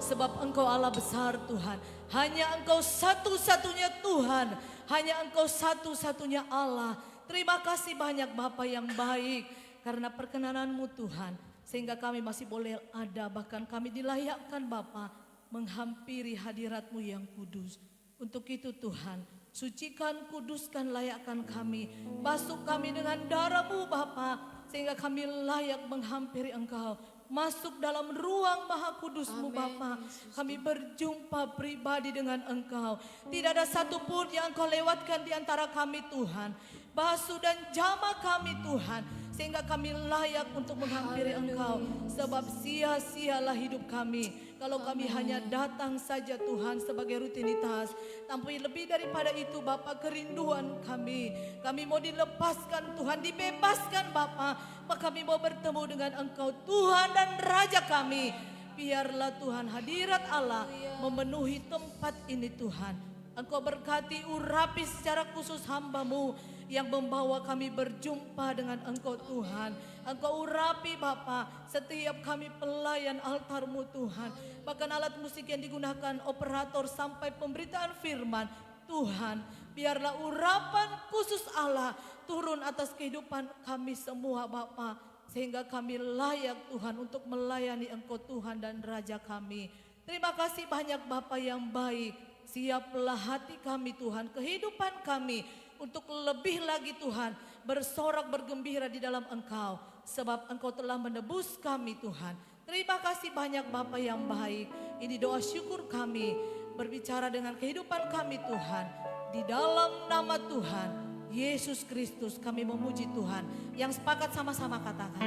Sebab Engkau Allah besar Tuhan. Hanya Engkau satu-satunya Tuhan. Hanya Engkau satu-satunya Allah. Terima kasih banyak Bapa yang baik. Karena perkenanan-Mu Tuhan. Sehingga kami masih boleh ada. Bahkan kami dilayakkan Bapa menghampiri hadirat-Mu yang kudus. Untuk itu Tuhan, sucikan, kuduskan, layakkan kami. Basuh kami dengan darah-Mu Bapa. Sehingga kami layak menghampiri Engkau. Masuk dalam ruang maha kudus-Mu Bapa. Kami berjumpa pribadi dengan Engkau. Tidak ada satupun yang Engkau lewatkan di antara kami Tuhan. Basuh dan jamah kami Tuhan. Sehingga kami layak untuk menghampiri Engkau. Sebab sia-sialah hidup kami kalau kami hanya datang saja Tuhan sebagai rutinitas. Tapi lebih daripada itu Bapa, kerinduan kami. Kami mau dilepaskan Tuhan, dibebaskan Bapa. Maka kami mau bertemu dengan Engkau Tuhan dan Raja kami. Biarlah Tuhan hadirat Allah memenuhi tempat ini Tuhan. Engkau berkati, urapi secara khusus hamba-Mu yang membawa kami berjumpa dengan Engkau Tuhan. Engkau urapi Bapa setiap kami pelayan altar-Mu Tuhan. Bahkan alat musik yang digunakan, operator sampai pemberitaan firman. Tuhan, biarlah urapan khusus Allah turun atas kehidupan kami semua Bapa. Sehingga kami layak Tuhan untuk melayani Engkau Tuhan dan Raja kami. Terima kasih banyak Bapa yang baik. Siaplah hati kami Tuhan, kehidupan kami untuk lebih lagi Tuhan bersorak bergembira di dalam Engkau. Sebab Engkau telah menebus kami Tuhan. Terima kasih banyak Bapa yang baik. Ini doa syukur kami berbicara dengan kehidupan kami Tuhan. Di dalam nama Tuhan Yesus Kristus kami memuji Tuhan. Yang sepakat sama-sama katakan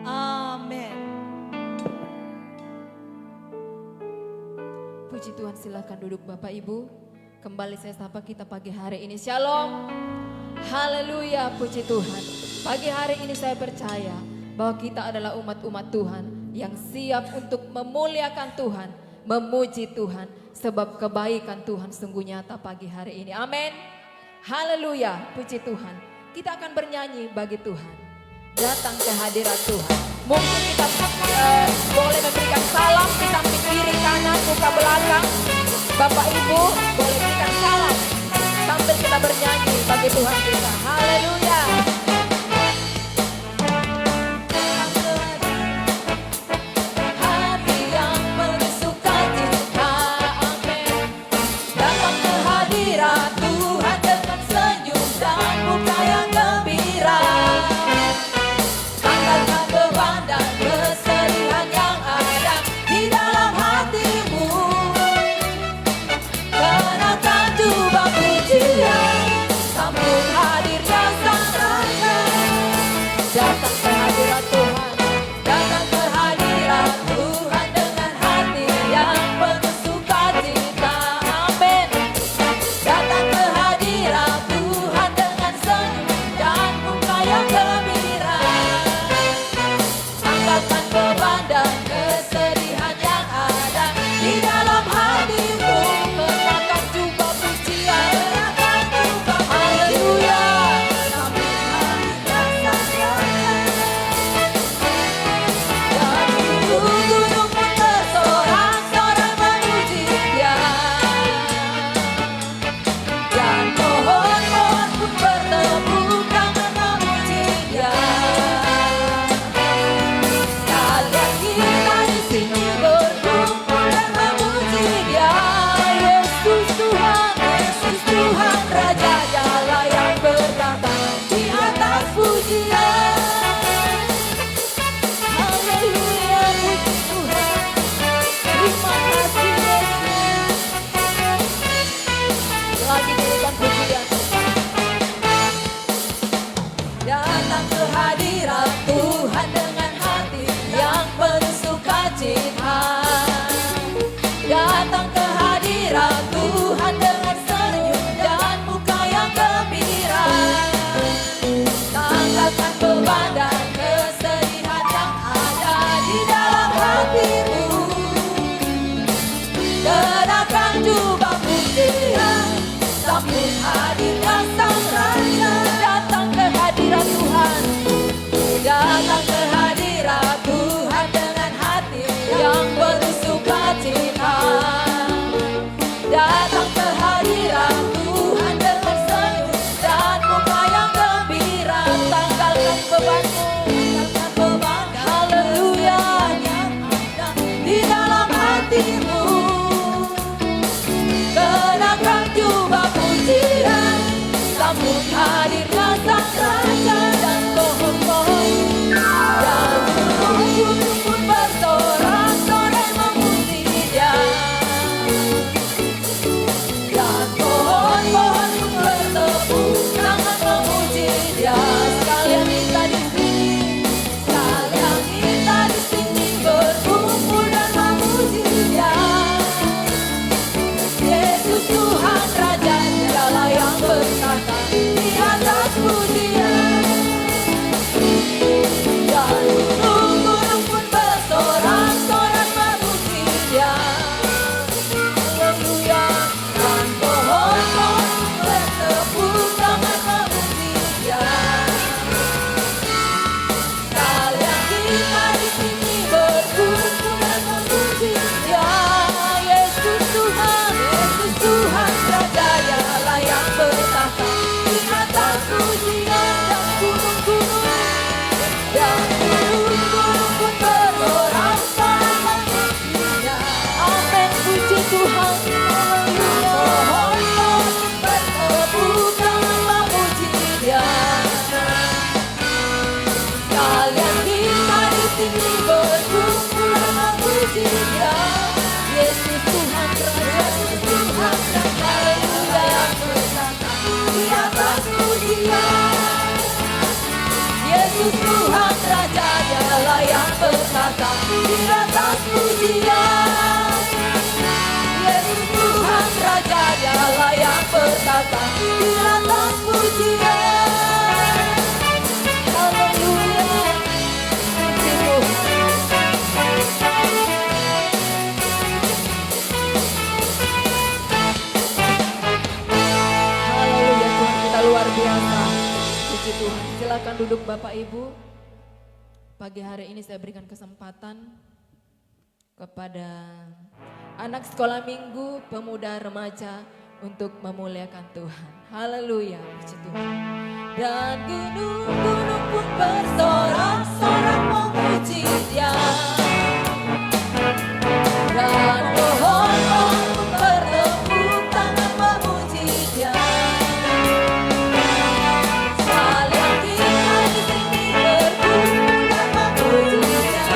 amin. Puji Tuhan, silakan duduk Bapak Ibu. Kembali saya sapa kita pagi hari ini. Shalom. Haleluya, puji Tuhan. Pagi hari ini saya percaya bahwa kita adalah umat-umat Tuhan yang siap untuk memuliakan Tuhan, memuji Tuhan. Sebab kebaikan Tuhan sungguh nyata pagi hari ini. Amin. Haleluya, puji Tuhan. Kita akan bernyanyi bagi Tuhan. Datang ke hadirat Tuhan. Mungkin kita boleh memberikan salam di samping kiri, kanan, muka belakang. Bapak Ibu boleh berikan salam sambil kita bernyanyi bagi Tuhan kita. Haleluya. Hati yang bersuka cita, amin. Datang ke hadirat Tuhan dengan senyum dan muka yang gembira. Angkatkan beban dan kesedihan yang ada di dalam hatimu. Kenakan jubah pujian, sambut hadirnya Sang Raja. Datang ke hadirat Tuhan, datang ke hadirat Tuhan dengan hati yang penuh sukacita. Amin. Datang ke hadirat Tuhan dengan senyum dan muka yang gembira. Angkatkan beban dan kesedihan yang ada di dalam hatimu. Kenakan jubah pujian, haleluya. Sambut hadirnya Sang Raja. Dan gunung pun bersorak-sorai memuji Dia. Dan pohon-pohon pun bertepuk tangan memuji Dia. Kalian kita di sini berkumpul dan memuji Dia. Yesus Tuhan, Raja Dialah yang berkata di atas pujian. Haleluya, puji Tuhan. Terima kasih Yesus. Lagi berikan pujian. Datang ke hadirat Tuhan dengan hati yang penuh sukacita. Datang ke hadirat Tuhan dengan senyum dan muka yang gembira. Angkatkan beban dan kesedihan yang ada di dalam hatimu. Kenakan jubah pujian, sambut hadirnya Sang Raja. Datang ke hadirat Tuhan. bebanmu, angkatkan beban. Haleluya. Di dalam hatimu, kenakan jubah pujian, sambut hadirnya sang raja dan pohon-pohon dan gunung-gunung pun bersorak-sorai memuji Dia, dan pohon-pohon pun bertepuk tangan memuji Dia. Sekalian kita di sini, sekalian kita di sini berkumpul dan memuji Dia. Yesus Tuhan Raja, Dialah yang bertata di atas pujian. Dan gunung-gunung pun bersorak-sorai memuji Dia. Haleluya. Dan pohon-pohon pun bertepuk tangan memuji Dia. Sekalian kita di sini berkumpul dan memuji Dia. Yesus Tuhan Raja, Dialah yang bertata di atas pujian. Dan gunung-gunung pun bersorak-sorai memuji Dia. Amin, puji Tuhan. Pohon-pohon bertepuk tangan memuji Dia. Kalian kita di sini berkumpul dan memuji Dia. Yesus Tuhan Raja, Tuhan dan Haleluya yang bertata di atas pujian. Yesus Tuhan Raja, Dialah yang bertata di atas pujian. Yesus Tuhan Raja, Dialah yang bertata di atas pujian. Haleluya, puji Tuhan. Haleluya, Tuhan kita luar biasa. Puji Tuhan. Silakan duduk Bapak Ibu. Pagi hari ini saya berikan kesempatan kepada anak sekolah minggu, pemuda, remaja untuk memuliakan Tuhan. Haleluya, puji Tuhan. Dan gunung-gunung pun bersorak-sorak memuji Dia. Dan pohon-pohon pun bertepuk tangan memuji Dia. Sekalian kita di sini berkumpul dan memuji Dia.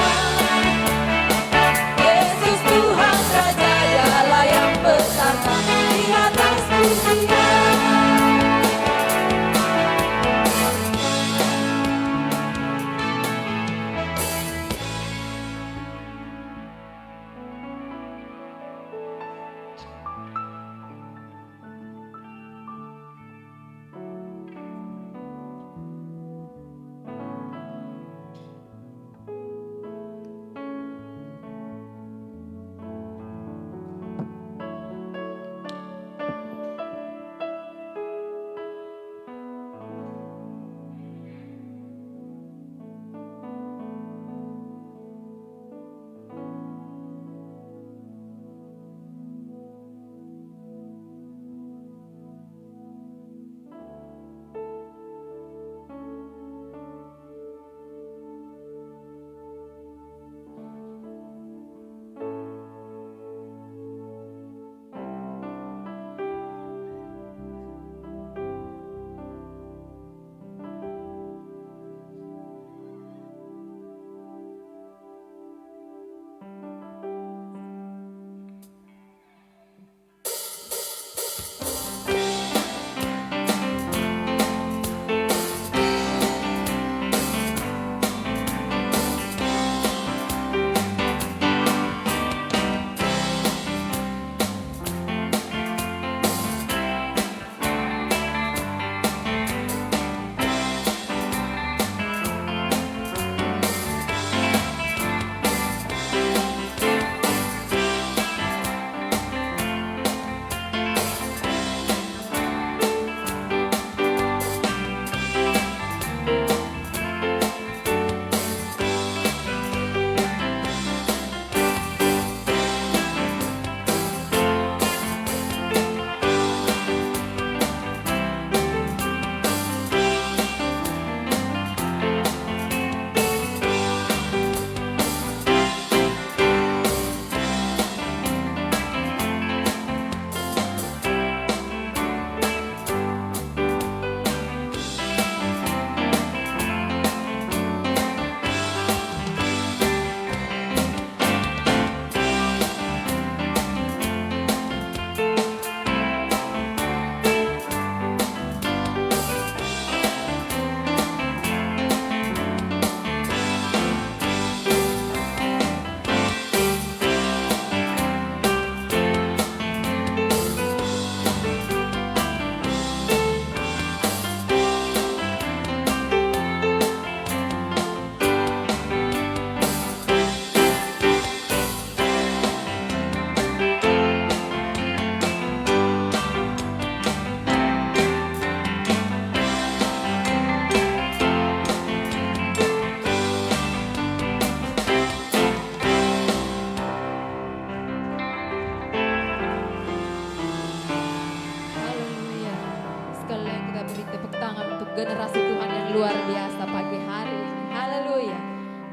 Yesus Tuhan Raja, Dialah yang bertata di atas pujian.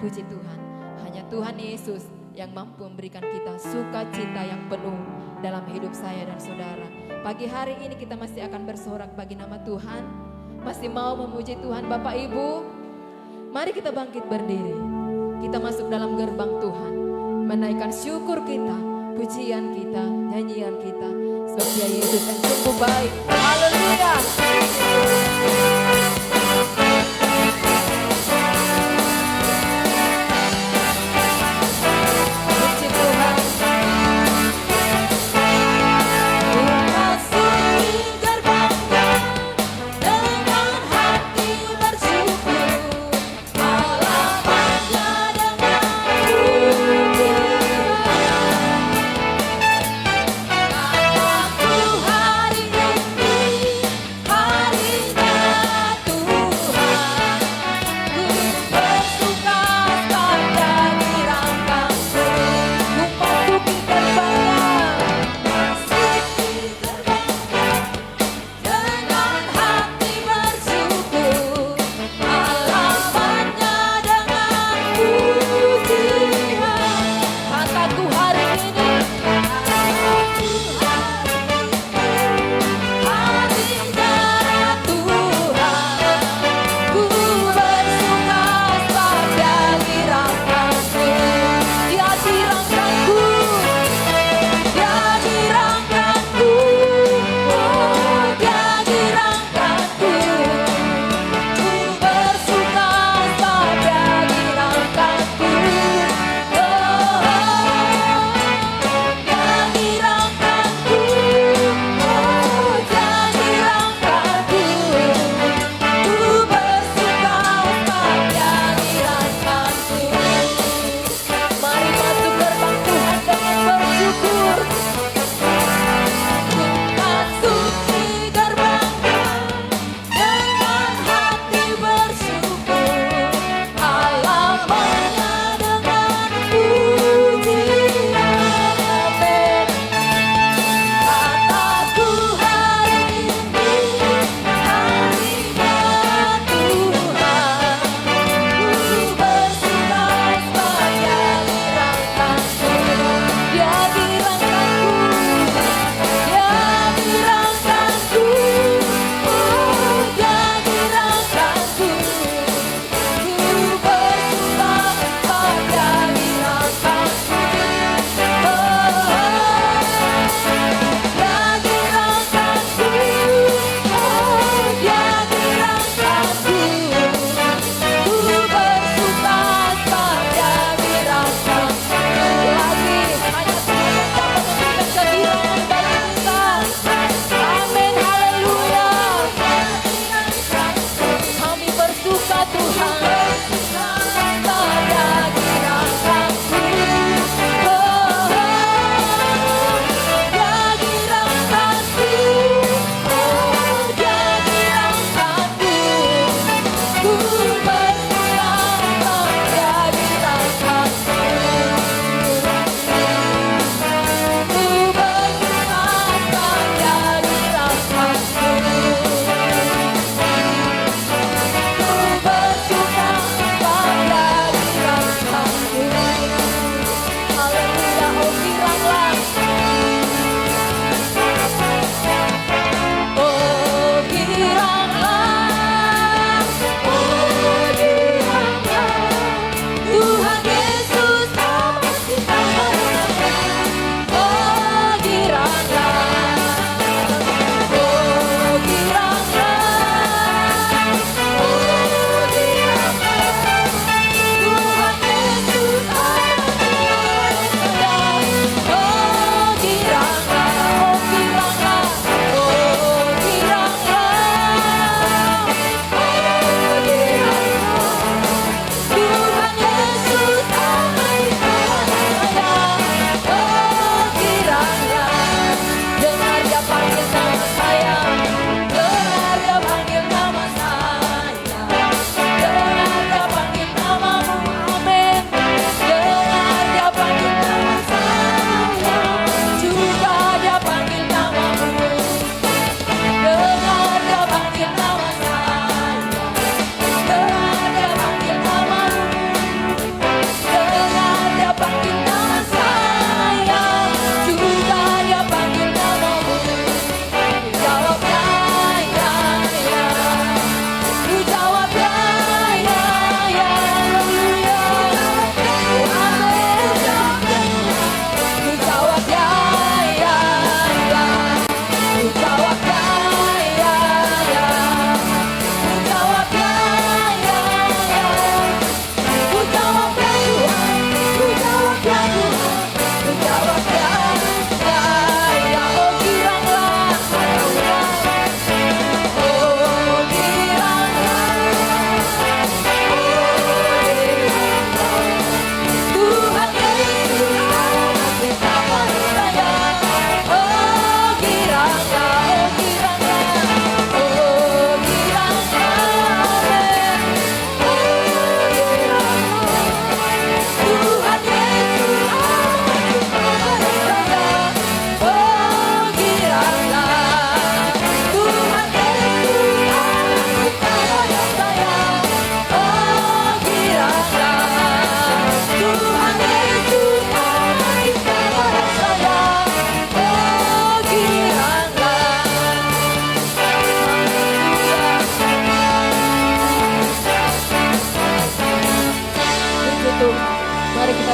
Puji Tuhan, hanya Tuhan Yesus yang mampu memberikan kita sukacita yang penuh dalam hidup saya dan saudara. Pagi hari ini kita masih akan bersorak bagi nama Tuhan. Masih mau memuji Tuhan Bapak Ibu? Mari kita bangkit berdiri. Kita masuk dalam gerbang Tuhan, menaikkan syukur kita, pujian kita, nyanyian kita. Sebab Dia Yesus yang sungguh baik. Haleluya. Puji Tuhan. Memasuki gerbangnya dengan hati bersyukur, alamatnya dengan pujian. Aku hari ini harinya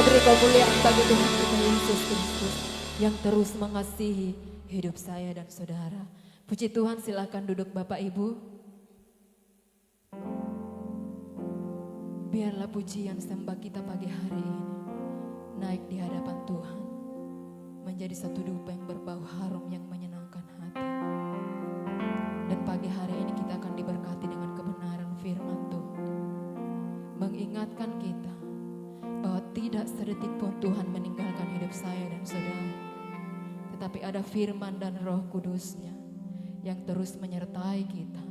beri kemuliaan bagi Tuhan kita Yesus Kristus yang terus mengasihi hidup saya dan saudara. Puji Tuhan, silakan duduk Bapak Ibu. Biarlah pujian sembah kita pagi hari ini naik di hadapan Tuhan, menjadi satu dupa yang berbau harum yang menyenangkan hati. Dan pagi hari ini kita akan diberkati dengan kebenaran firman Tuhan, mengingatkan kita bahwa tidak sedetik pun Tuhan meninggalkan hidup saya dan saudara, tetapi ada firman dan Roh Kudusnya yang terus menyertai kita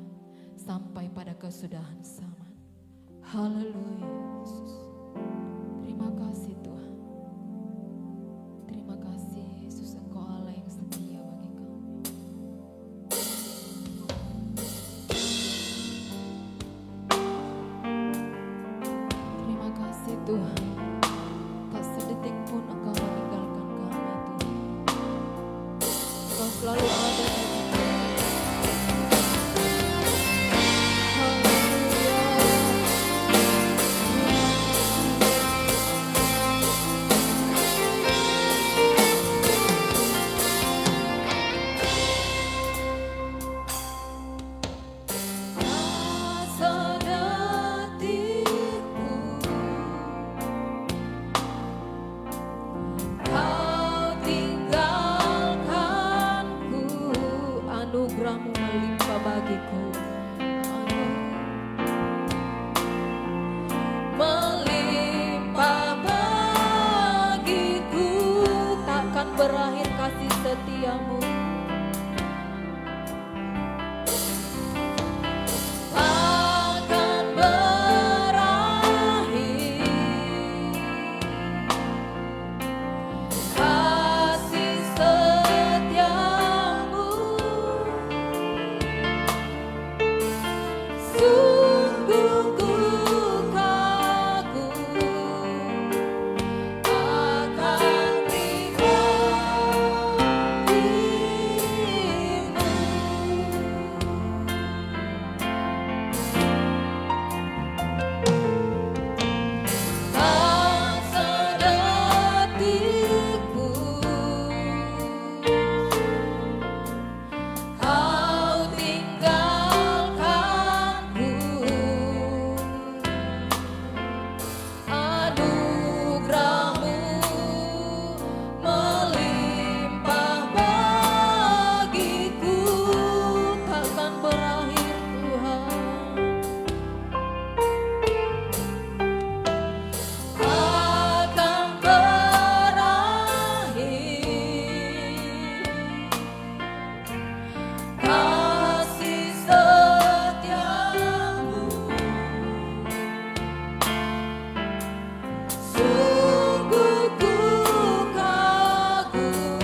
sampai pada kesudahan zaman. Haleluya Yesus. Terima kasih Tuhan. Terima kasih Yesus, Engkau Allah yang setia bagi kami. Terima kasih Tuhan. Tak sedetik pun Engkau meninggalkan kami Tuhan. Engkau selalu ada di anugerahmu melimpah bagiku, melimpah bagiku, takkan berakhir kasih setiamu. Takkan berakhir kasih setiamu. Sungguh ku kagum akan tak sedetik pun Kau tinggalkanku. Anugerahmu melimpah bagiku, takkan berakhir Tuhan. Takkan berakhir kasih setiamu. Sungguh ku kagum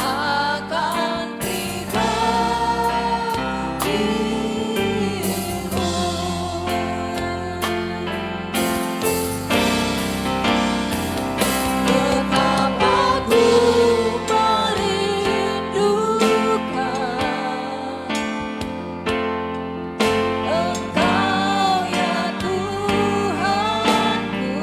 akan pribadimu. Betapa ku merindukan Engkau ya Tuhanku.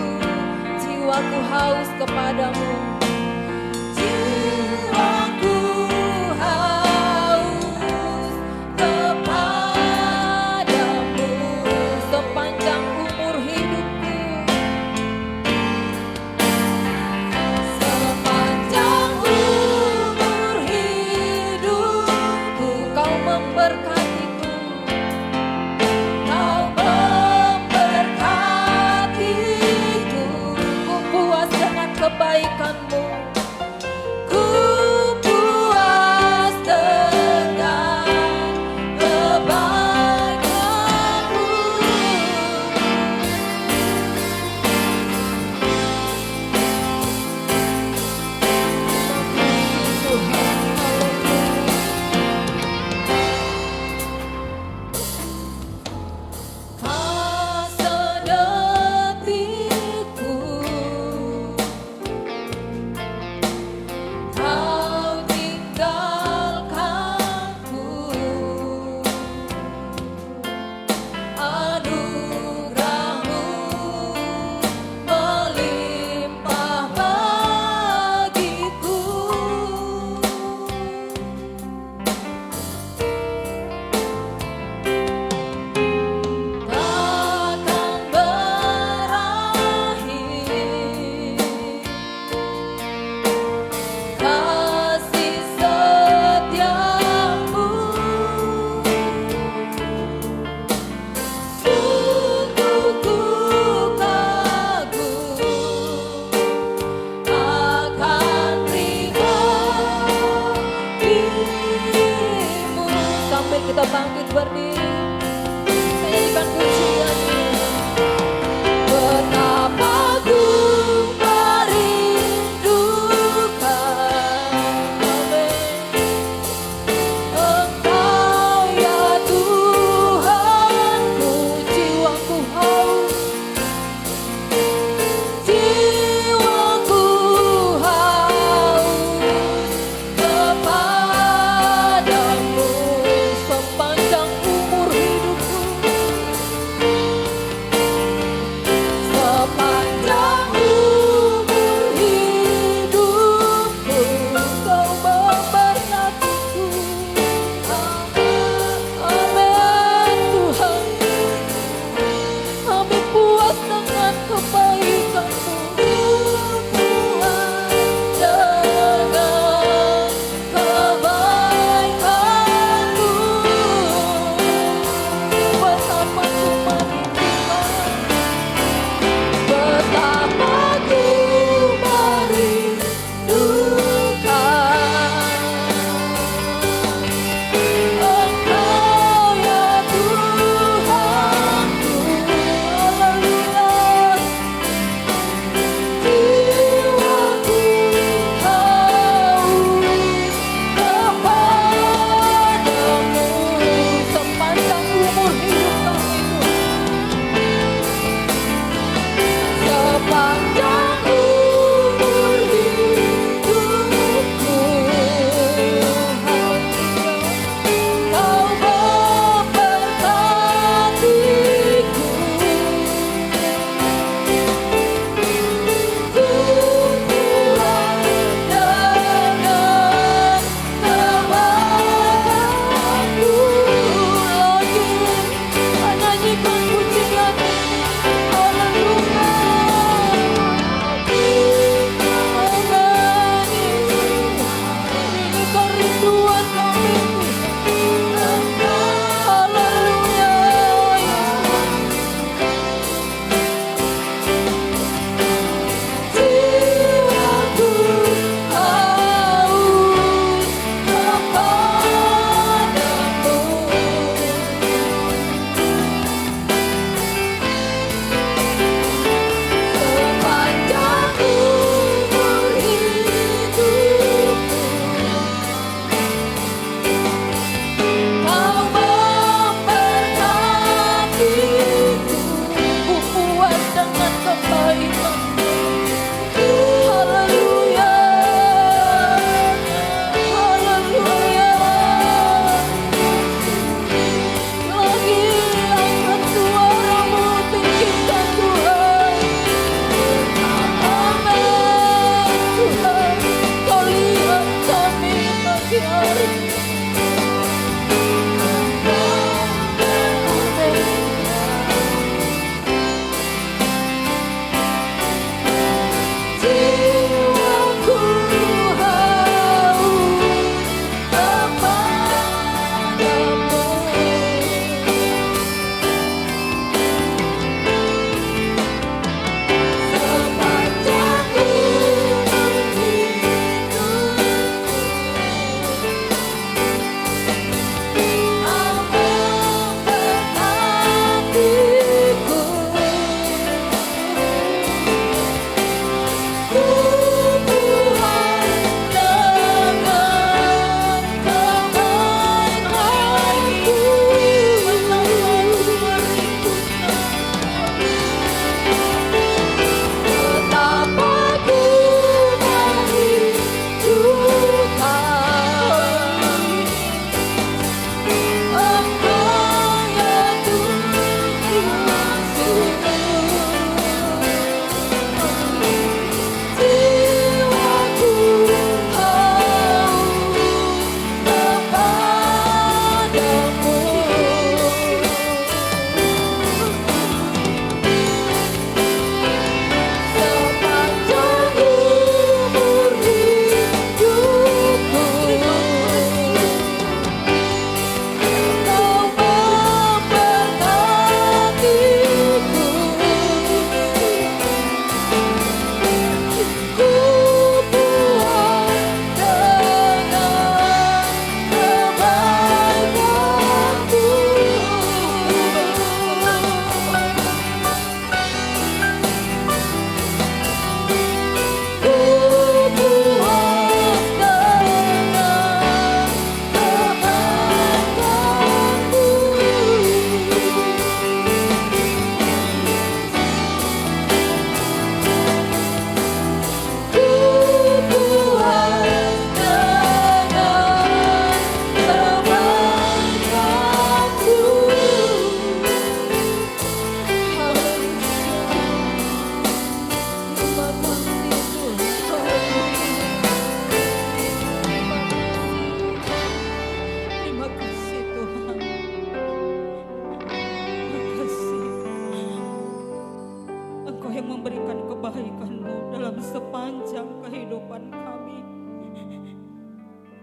kehidupan kami.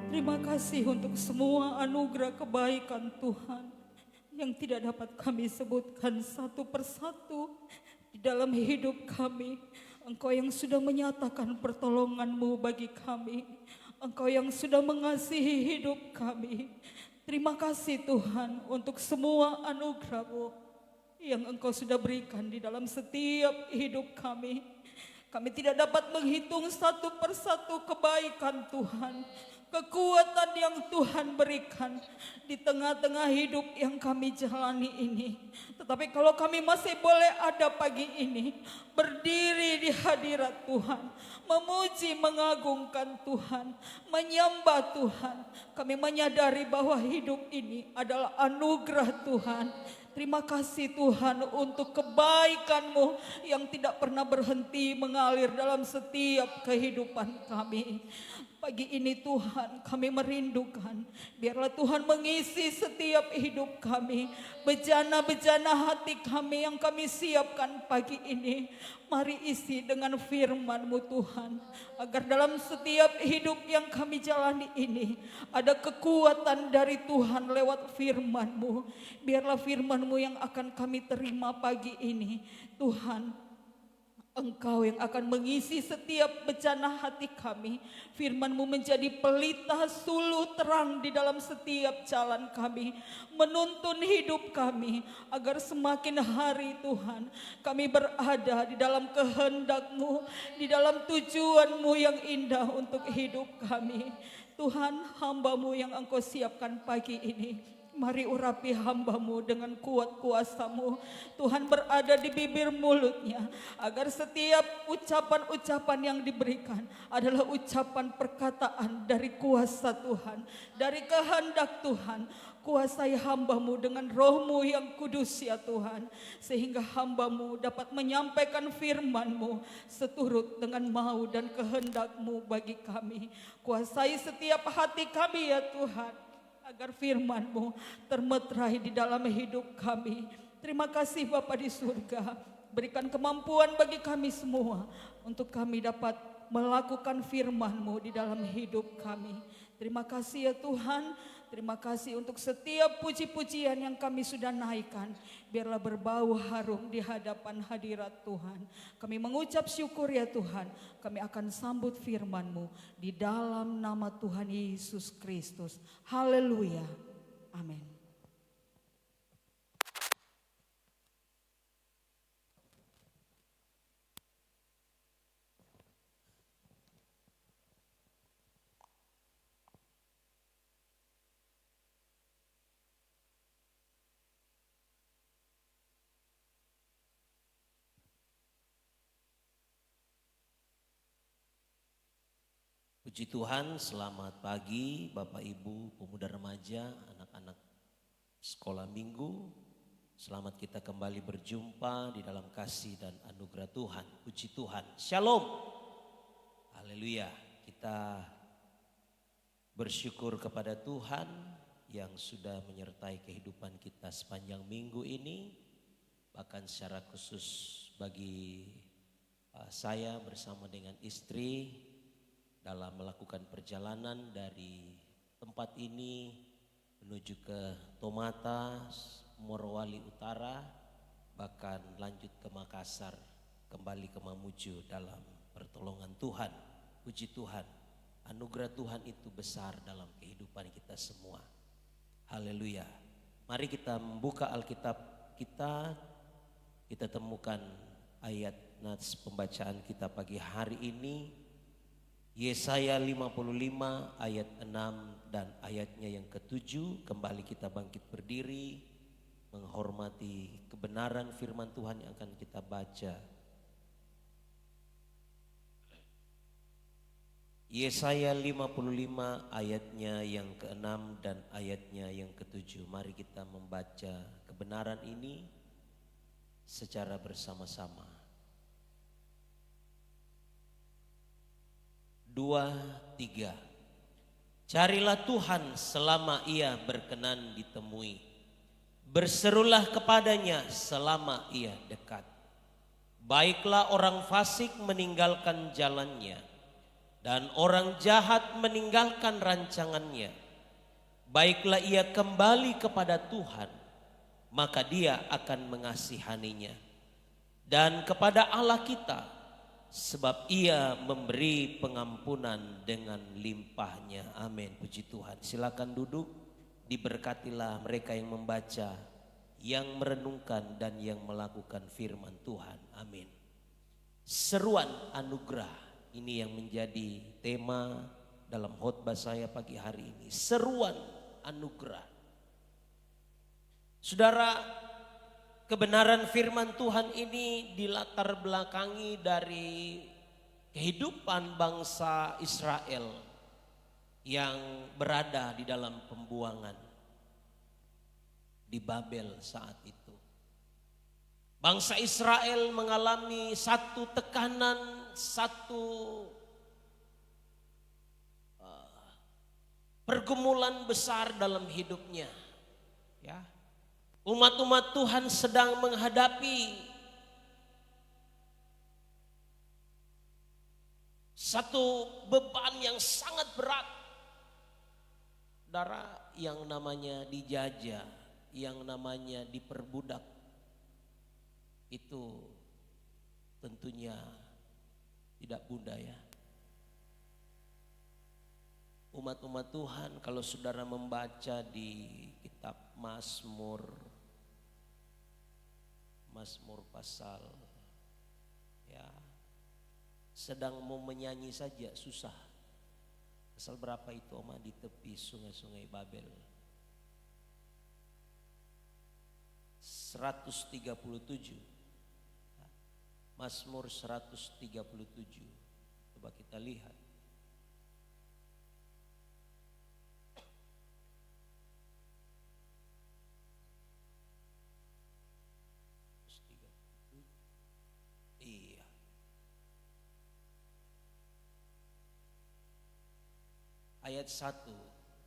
Terima kasih untuk semua anugerah kebaikan Tuhan yang tidak dapat kami sebutkan satu persatu di dalam hidup kami. Engkau yang sudah menyatakan pertolongan-Mu bagi kami. Engkau yang sudah mengasihi hidup kami. Terima kasih Tuhan untuk semua anugerah-Mu yang Engkau sudah berikan di dalam setiap hidup kami. Kami tidak dapat menghitung satu persatu kebaikan Tuhan, kekuatan yang Tuhan berikan di tengah-tengah hidup yang kami jalani ini. Tetapi kalau kami masih boleh ada pagi ini, berdiri di hadirat Tuhan, memuji, mengagungkan Tuhan, menyembah Tuhan, kami menyadari bahwa hidup ini adalah anugerah Tuhan. Terima kasih Tuhan untuk kebaikan-Mu yang tidak pernah berhenti mengalir dalam setiap kehidupan kami. Pagi ini Tuhan kami merindukan, biarlah Tuhan mengisi setiap hidup kami. Bejana-bejana hati kami yang kami siapkan pagi ini, mari isi dengan firman-Mu Tuhan. Agar dalam setiap hidup yang kami jalani ini, ada kekuatan dari Tuhan lewat firman-Mu. Biarlah firman-Mu yang akan kami terima pagi ini. Tuhan, Engkau yang akan mengisi setiap bejana hati kami. Firman-Mu menjadi pelita suluh terang di dalam setiap jalan kami, menuntun hidup kami, agar semakin hari Tuhan kami berada di dalam kehendak-Mu, di dalam tujuan-Mu yang indah untuk hidup kami. Tuhan, hamba-Mu yang Engkau siapkan pagi ini, mari urapi hamba-Mu dengan kuat kuasa-Mu. Tuhan, berada di bibir mulutnya, agar setiap ucapan-ucapan yang diberikan adalah ucapan perkataan dari kuasa Tuhan, dari kehendak Tuhan. Kuasai hamba-Mu dengan Roh-Mu yang kudus ya Tuhan, sehingga hamba-Mu dapat menyampaikan firman-Mu seturut dengan mau dan kehendak-Mu bagi kami. Kuasai setiap hati kami ya Tuhan, agar firman-Mu termeterai di dalam hidup kami. Terima kasih Bapa di surga, berikan kemampuan bagi kami semua untuk kami dapat melakukan firman-Mu di dalam hidup kami. Terima kasih ya Tuhan, terima kasih untuk setiap puji-pujian yang kami sudah naikkan. Biarlah berbau harum di hadapan hadirat Tuhan. Kami mengucap syukur ya Tuhan, kami akan sambut firman-Mu di dalam nama Tuhan Yesus Kristus. Haleluya. Amin. Puji Tuhan, selamat pagi Bapak Ibu, pemuda remaja, anak-anak sekolah minggu. Selamat kita kembali berjumpa di dalam kasih dan anugerah Tuhan. Puji Tuhan, Shalom. Haleluya. Kita bersyukur kepada Tuhan yang sudah menyertai kehidupan kita sepanjang minggu ini. Bahkan secara khusus bagi saya bersama dengan istri dalam melakukan perjalanan dari tempat ini menuju ke Tomata, Morowali Utara, bahkan lanjut ke Makassar, kembali ke Mamuju dalam pertolongan Tuhan. Puji Tuhan, anugerah Tuhan itu besar dalam kehidupan kita semua. Haleluya. Mari kita membuka Alkitab kita temukan ayat nats pembacaan kita pagi hari ini. Yesaya 55 ayat 6 dan ayatnya yang ke-7. Kembali kita bangkit berdiri menghormati kebenaran firman Tuhan yang akan kita baca. Yesaya 55 ayatnya yang ke-6 dan ayatnya yang ke-7. Mari kita membaca kebenaran ini secara bersama-sama. 2, 3. Carilah Tuhan selama ia berkenan ditemui. Berserulah kepadanya selama ia dekat. Baiklah orang fasik meninggalkan jalannya dan orang jahat meninggalkan rancangannya, baiklah ia kembali kepada Tuhan, maka Dia akan mengasihaninya, dan kepada Allah kita, sebab Ia memberi pengampunan dengan limpahnya. Amin. Puji Tuhan. Silakan duduk. Diberkatilah mereka yang membaca, yang merenungkan, dan yang melakukan firman Tuhan. Amin. Seruan anugerah, ini yang menjadi tema dalam khotbah saya pagi hari ini. Seruan anugerah. Saudara, kebenaran firman Tuhan ini dilatar belakangi dari kehidupan bangsa Israel yang berada di dalam pembuangan di Babel saat itu. Bangsa Israel mengalami satu tekanan, satu pergumulan besar dalam hidupnya. Ya. Umat-umat Tuhan sedang menghadapi satu beban yang sangat berat. Saudara, yang namanya dijajah, yang namanya diperbudak, itu tentunya tidak mudah ya. Umat-umat Tuhan, kalau saudara membaca di kitab Mazmur pasal ya, sedang mau menyanyi saja susah. Pasal berapa itu Oma? Di tepi sungai-sungai Babel. 137. Mazmur 137. Coba kita lihat. Iya. Ayat 1.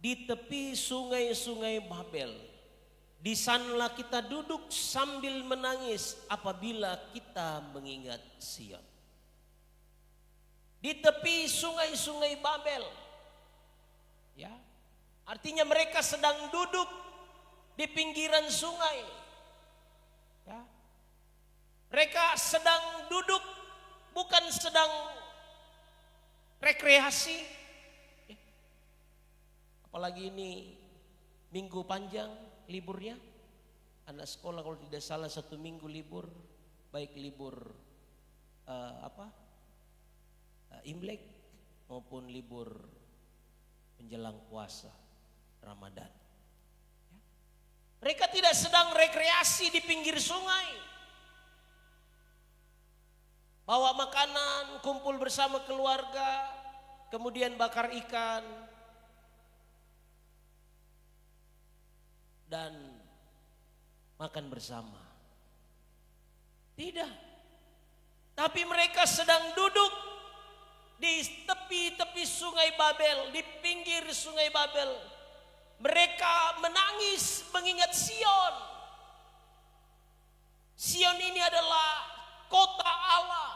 Di tepi sungai-sungai Babel, di sanalah kita duduk sambil menangis apabila kita mengingat Sion. Di tepi sungai-sungai Babel. Ya. Artinya mereka sedang duduk di pinggiran sungai. Ya. Mereka sedang duduk, bukan sedang rekreasi. Ya. Apalagi ini minggu panjang liburnya, anak sekolah kalau tidak salah 1 minggu libur, baik libur Imlek maupun libur menjelang puasa Ramadan. Ya. Mereka tidak sedang rekreasi di pinggir sungai, bawa makanan, kumpul bersama keluarga, kemudian bakar ikan, dan makan bersama. Tidak. Tapi mereka sedang duduk di tepi-tepi sungai Babel, di pinggir sungai Babel. Mereka menangis mengingat Sion. Sion ini adalah kota Allah.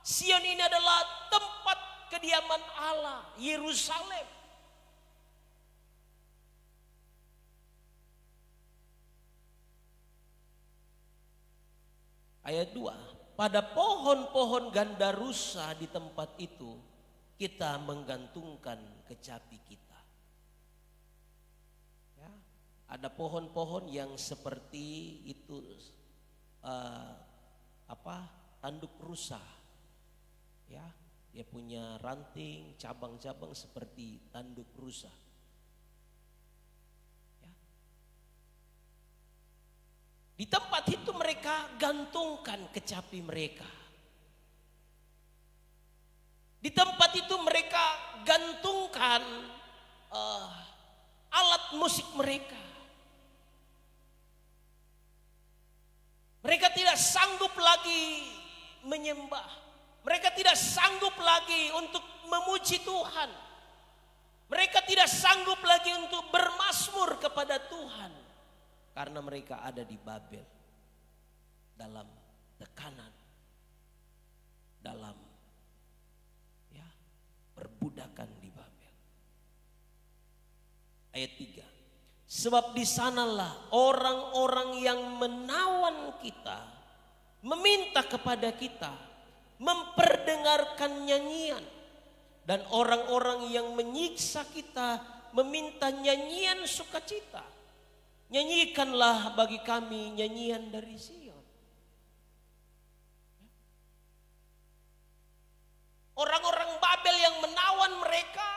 Sion ini adalah tempat kediaman Allah, Yerusalem. Ayat 2. Pada pohon-pohon gandarusa di tempat itu kita menggantungkan kecapi kita. Ya, ada pohon-pohon yang seperti itu tanduk rusa. Ya, dia punya ranting, cabang-cabang seperti tanduk rusa. Di tempat itu mereka gantungkan kecapi mereka. Di tempat itu mereka gantungkan alat musik mereka. Mereka tidak sanggup lagi menyembah. Mereka tidak sanggup lagi untuk memuji Tuhan. Mereka tidak sanggup lagi untuk bermazmur kepada Tuhan. Karena mereka ada di Babel, dalam tekanan, dalam perbudakan. diletakkan di Babel. Ayat 3. Sebab di sanalah orang-orang yang menawan kita, meminta kepada kita, memperdengarkan nyanyian. Dan orang-orang yang menyiksa kita, meminta nyanyian sukacita. Nyanyikanlah bagi kami nyanyian dari Sion. Orang-orang Babel yang menawan mereka,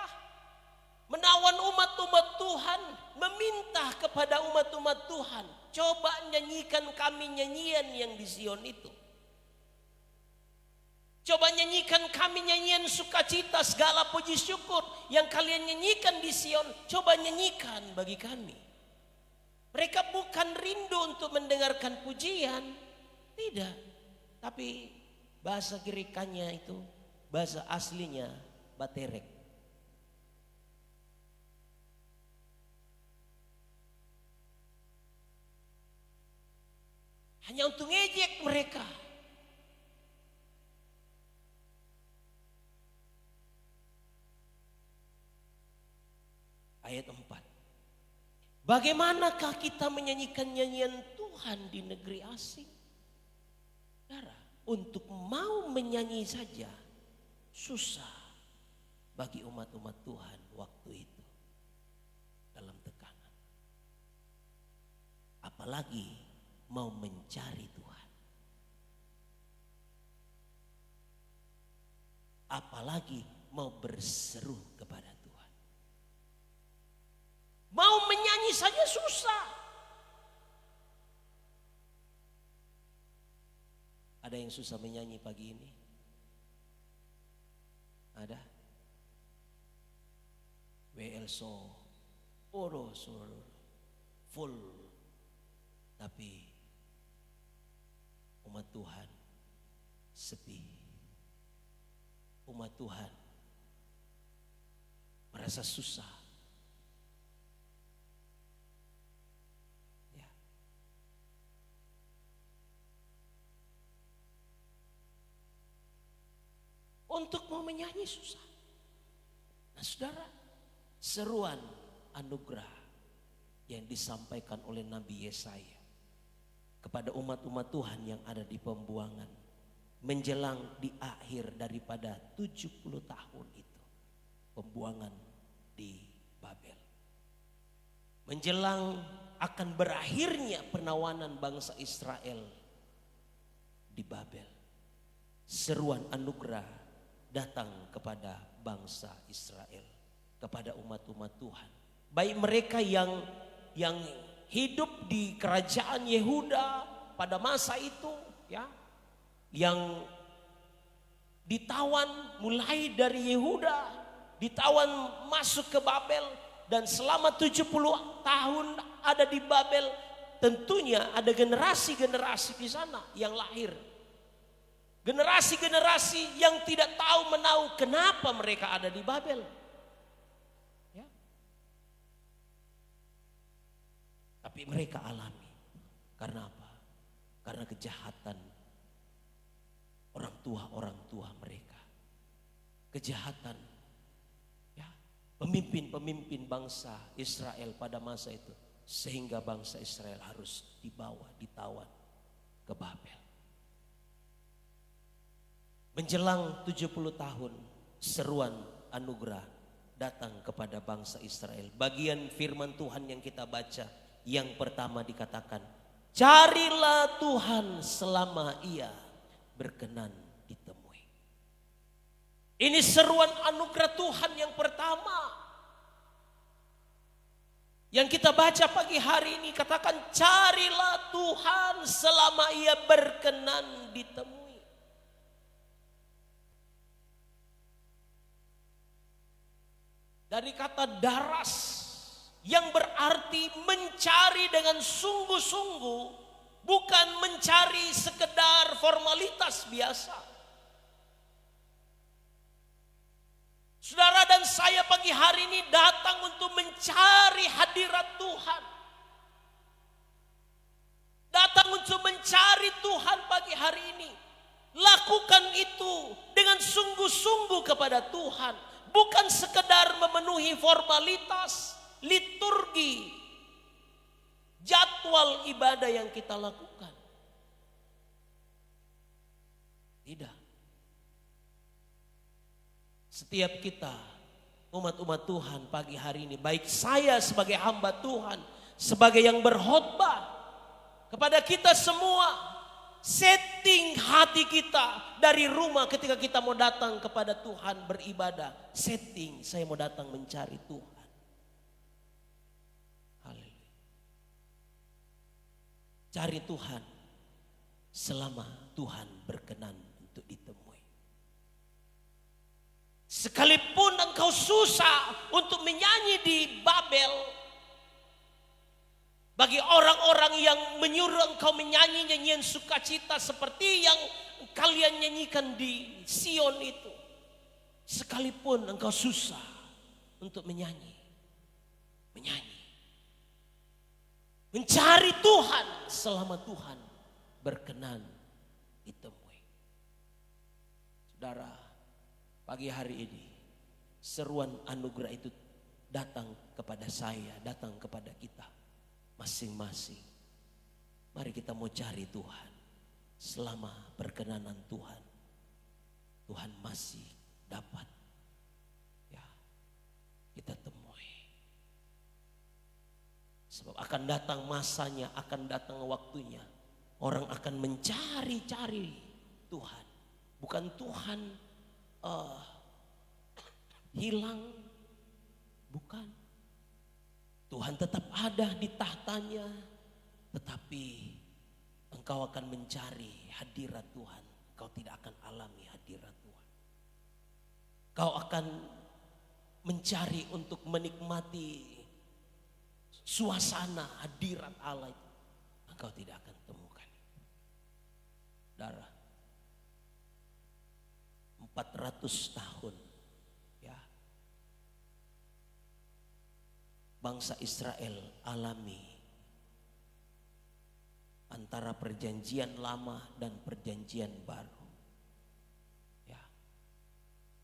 menawan umat-umat Tuhan, meminta kepada umat-umat Tuhan, coba nyanyikan kami nyanyian yang di Sion itu. Coba nyanyikan kami nyanyian sukacita, segala puji syukur yang kalian nyanyikan di Sion, coba nyanyikan bagi kami. Mereka bukan rindu untuk mendengarkan pujian, tidak. Tapi bahasa Girikannya itu, bahasa aslinya baterek. Hanya untuk ngejek mereka. Ayat 4. Bagaimanakah kita menyanyikan nyanyian Tuhan di negeri asing? Saudara, untuk mau menyanyi saja susah bagi umat-umat Tuhan waktu itu dalam tekanan. Apalagi mau mencari Tuhan. Apalagi mau berseru kepada Tuhan. Mau menyanyi saja susah. Ada yang susah menyanyi pagi ini? Ada? WL so oro full. Tapi umat Tuhan sepi. Umat Tuhan merasa susah. Ya. Untuk mau menyanyi susah. Nah saudara, seruan anugerah yang disampaikan oleh Nabi Yesaya kepada umat-umat Tuhan yang ada di pembuangan menjelang di akhir daripada 70 tahun itu, pembuangan di Babel, menjelang akan berakhirnya penawanan bangsa Israel di Babel. Seruan anugerah datang kepada bangsa Israel, kepada umat-umat Tuhan, baik mereka yang hidup di kerajaan Yehuda pada masa itu, ya, yang ditawan mulai dari Yehuda, ditawan masuk ke Babel, dan selama 70 tahun ada di Babel. Tentunya ada generasi-generasi di sana yang lahir, generasi-generasi yang tidak tahu menahu kenapa mereka ada di Babel. Ya. Tapi mereka alami. Karena apa? Karena kejahatan orang tua mereka. Kejahatan, ya, pemimpin-pemimpin bangsa Israel pada masa itu, sehingga bangsa Israel harus ditawan ke Babel. Menjelang 70 tahun, seruan anugerah datang kepada bangsa Israel. Bagian firman Tuhan yang kita baca, yang pertama dikatakan, carilah Tuhan selama Ia berkenan ditemui. Ini seruan anugerah Tuhan yang pertama yang kita baca pagi hari ini. Katakan, carilah Tuhan selama Ia berkenan ditemui. Dari kata daras yang berarti mencari dengan sungguh-sungguh, bukan mencari sekedar formalitas biasa. Saudara dan saya pagi hari ini datang untuk mencari hadirat Tuhan. Datang untuk mencari Tuhan pagi hari ini. Lakukan itu dengan sungguh-sungguh kepada Tuhan. bukan sekedar memenuhi formalitas, liturgi, jadwal ibadah yang kita lakukan. Tidak. Setiap kita, umat-umat Tuhan pagi hari ini, baik saya sebagai hamba Tuhan, sebagai yang berkhotbah, kepada kita semua, setting hati kita dari rumah ketika kita mau datang kepada Tuhan beribadah. Setting, saya mau datang mencari Tuhan. Haleluya. Cari Tuhan selama Tuhan berkenan untuk ditemui. Sekalipun engkau susah untuk menyanyi di Babel, bagi orang-orang yang menyuruh engkau menyanyi nyanyian sukacita seperti yang kalian nyanyikan di Sion itu, sekalipun engkau susah untuk menyanyi, mencari Tuhan selama Tuhan berkenan ditemui. Saudara, pagi hari ini seruan anugerah itu datang kepada saya, datang kepada kita masing-masing. Mari kita mau cari Tuhan. Selama perkenanan Tuhan, Tuhan masih dapat ya kita temui. Sebab akan datang masanya, akan datang waktunya, orang akan mencari-cari Tuhan. Bukan Tuhan hilang, bukan. Tuhan tetap ada di tahtanya, tetapi engkau akan mencari hadirat Tuhan. Engkau tidak akan alami hadirat Tuhan. Kau akan mencari untuk menikmati suasana hadirat Allah itu. Engkau tidak akan temukan. Saudara, 400 tahun ya, bangsa Israel alami antara perjanjian lama dan perjanjian baru. Ya.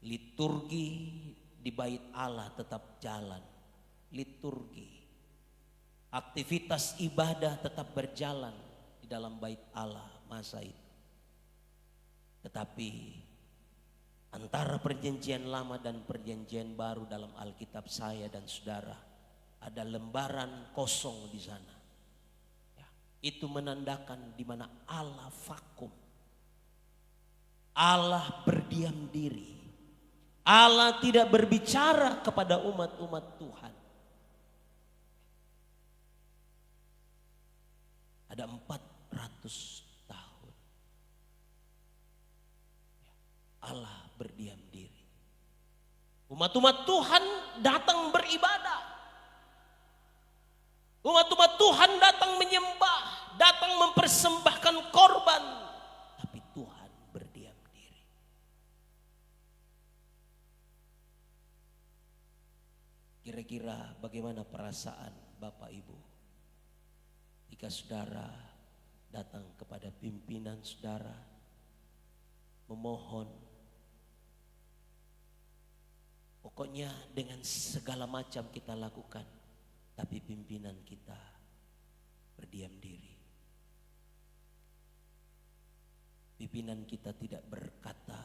Liturgi di bait Allah tetap jalan. Liturgi. Aktivitas ibadah tetap berjalan di dalam bait Allah masa itu. Tetapi antara perjanjian lama dan perjanjian baru dalam Alkitab saya dan saudara, ada lembaran kosong di sana. Ya, itu menandakan di mana Allah vakum. Allah berdiam diri. Allah tidak berbicara kepada umat-umat Tuhan. Ada 400 tahun. Ya, Allah berdiam diri. Umat-umat Tuhan datang beribadah. Umat-umat Tuhan datang menyembah, datang mempersembahkan korban. Tapi Tuhan berdiam diri. Kira-kira bagaimana perasaan Bapak Ibu jika saudara datang kepada pimpinan saudara, memohon, pokoknya dengan segala macam kita lakukan, tapi pimpinan kita berdiam diri. Pimpinan kita tidak berkata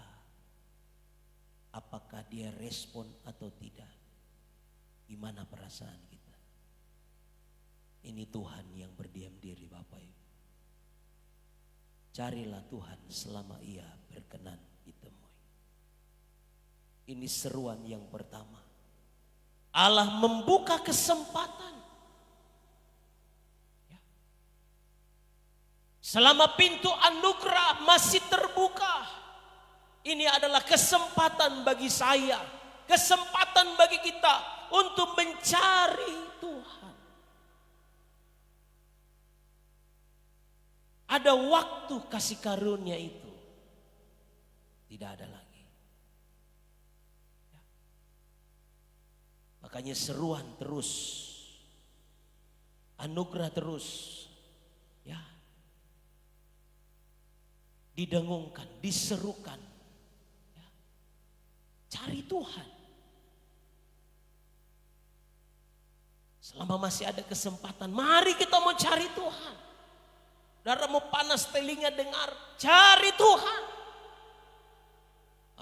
apakah dia respon atau tidak. Gimana perasaan kita? Ini Tuhan yang berdiam diri Bapak Ibu. Carilah Tuhan selama ia berkenan ditemui. Ini seruan yang pertama. Allah membuka kesempatan. Ya. Selama pintu anugerah masih terbuka, ini adalah kesempatan bagi saya, kesempatan bagi kita untuk mencari Tuhan. Ada waktu kasih karunia itu tidak ada lagi. Makanya seruan terus, anugerah terus, ya, didengungkan, diserukan, ya. Cari Tuhan, Selama masih ada kesempatan, mari kita mau cari Tuhan. Darah mau panas telinga dengar, cari Tuhan.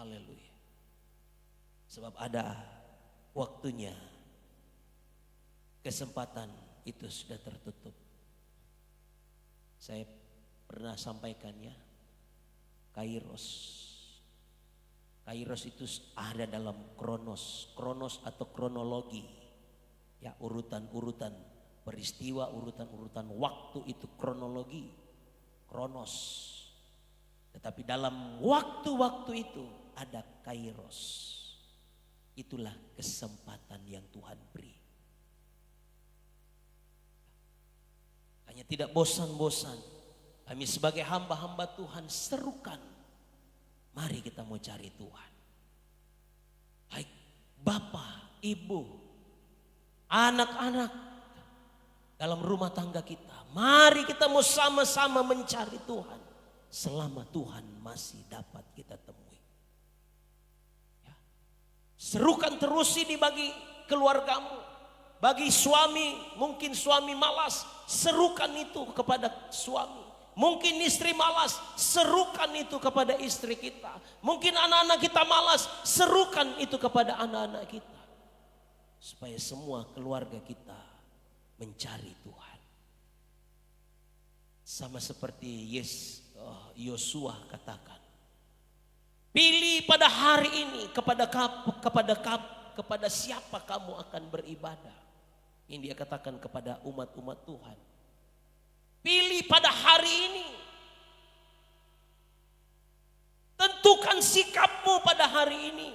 Haleluya. Sebab ada waktunya, kesempatan itu sudah tertutup. Saya pernah sampaikannya, Kairos. Kairos itu ada dalam kronos atau kronologi. Ya, urutan-urutan peristiwa, urutan-urutan waktu itu kronologi, kronos. Tetapi dalam waktu-waktu itu ada Kairos. Itulah kesempatan yang Tuhan beri. Hanya tidak bosan-bosan. Kami sebagai hamba-hamba Tuhan serukan. Mari kita mau cari Tuhan. Baik Bapak, Ibu, anak-anak dalam rumah tangga kita. Mari kita mau sama-sama mencari Tuhan. Selama Tuhan masih dapat kita temui. Ya. Serukan terus ini bagi keluargamu. Bagi suami, mungkin suami malas, serukan itu kepada suami. Mungkin istri malas, serukan itu kepada istri kita. Mungkin anak-anak kita malas, serukan itu kepada anak-anak kita. Supaya semua keluarga kita mencari Tuhan. Sama seperti Yosua katakan. Pilih pada hari ini kepada siapa kamu akan beribadah. Ini dia katakan kepada umat-umat Tuhan. Pilih pada hari ini. Tentukan sikapmu pada hari ini.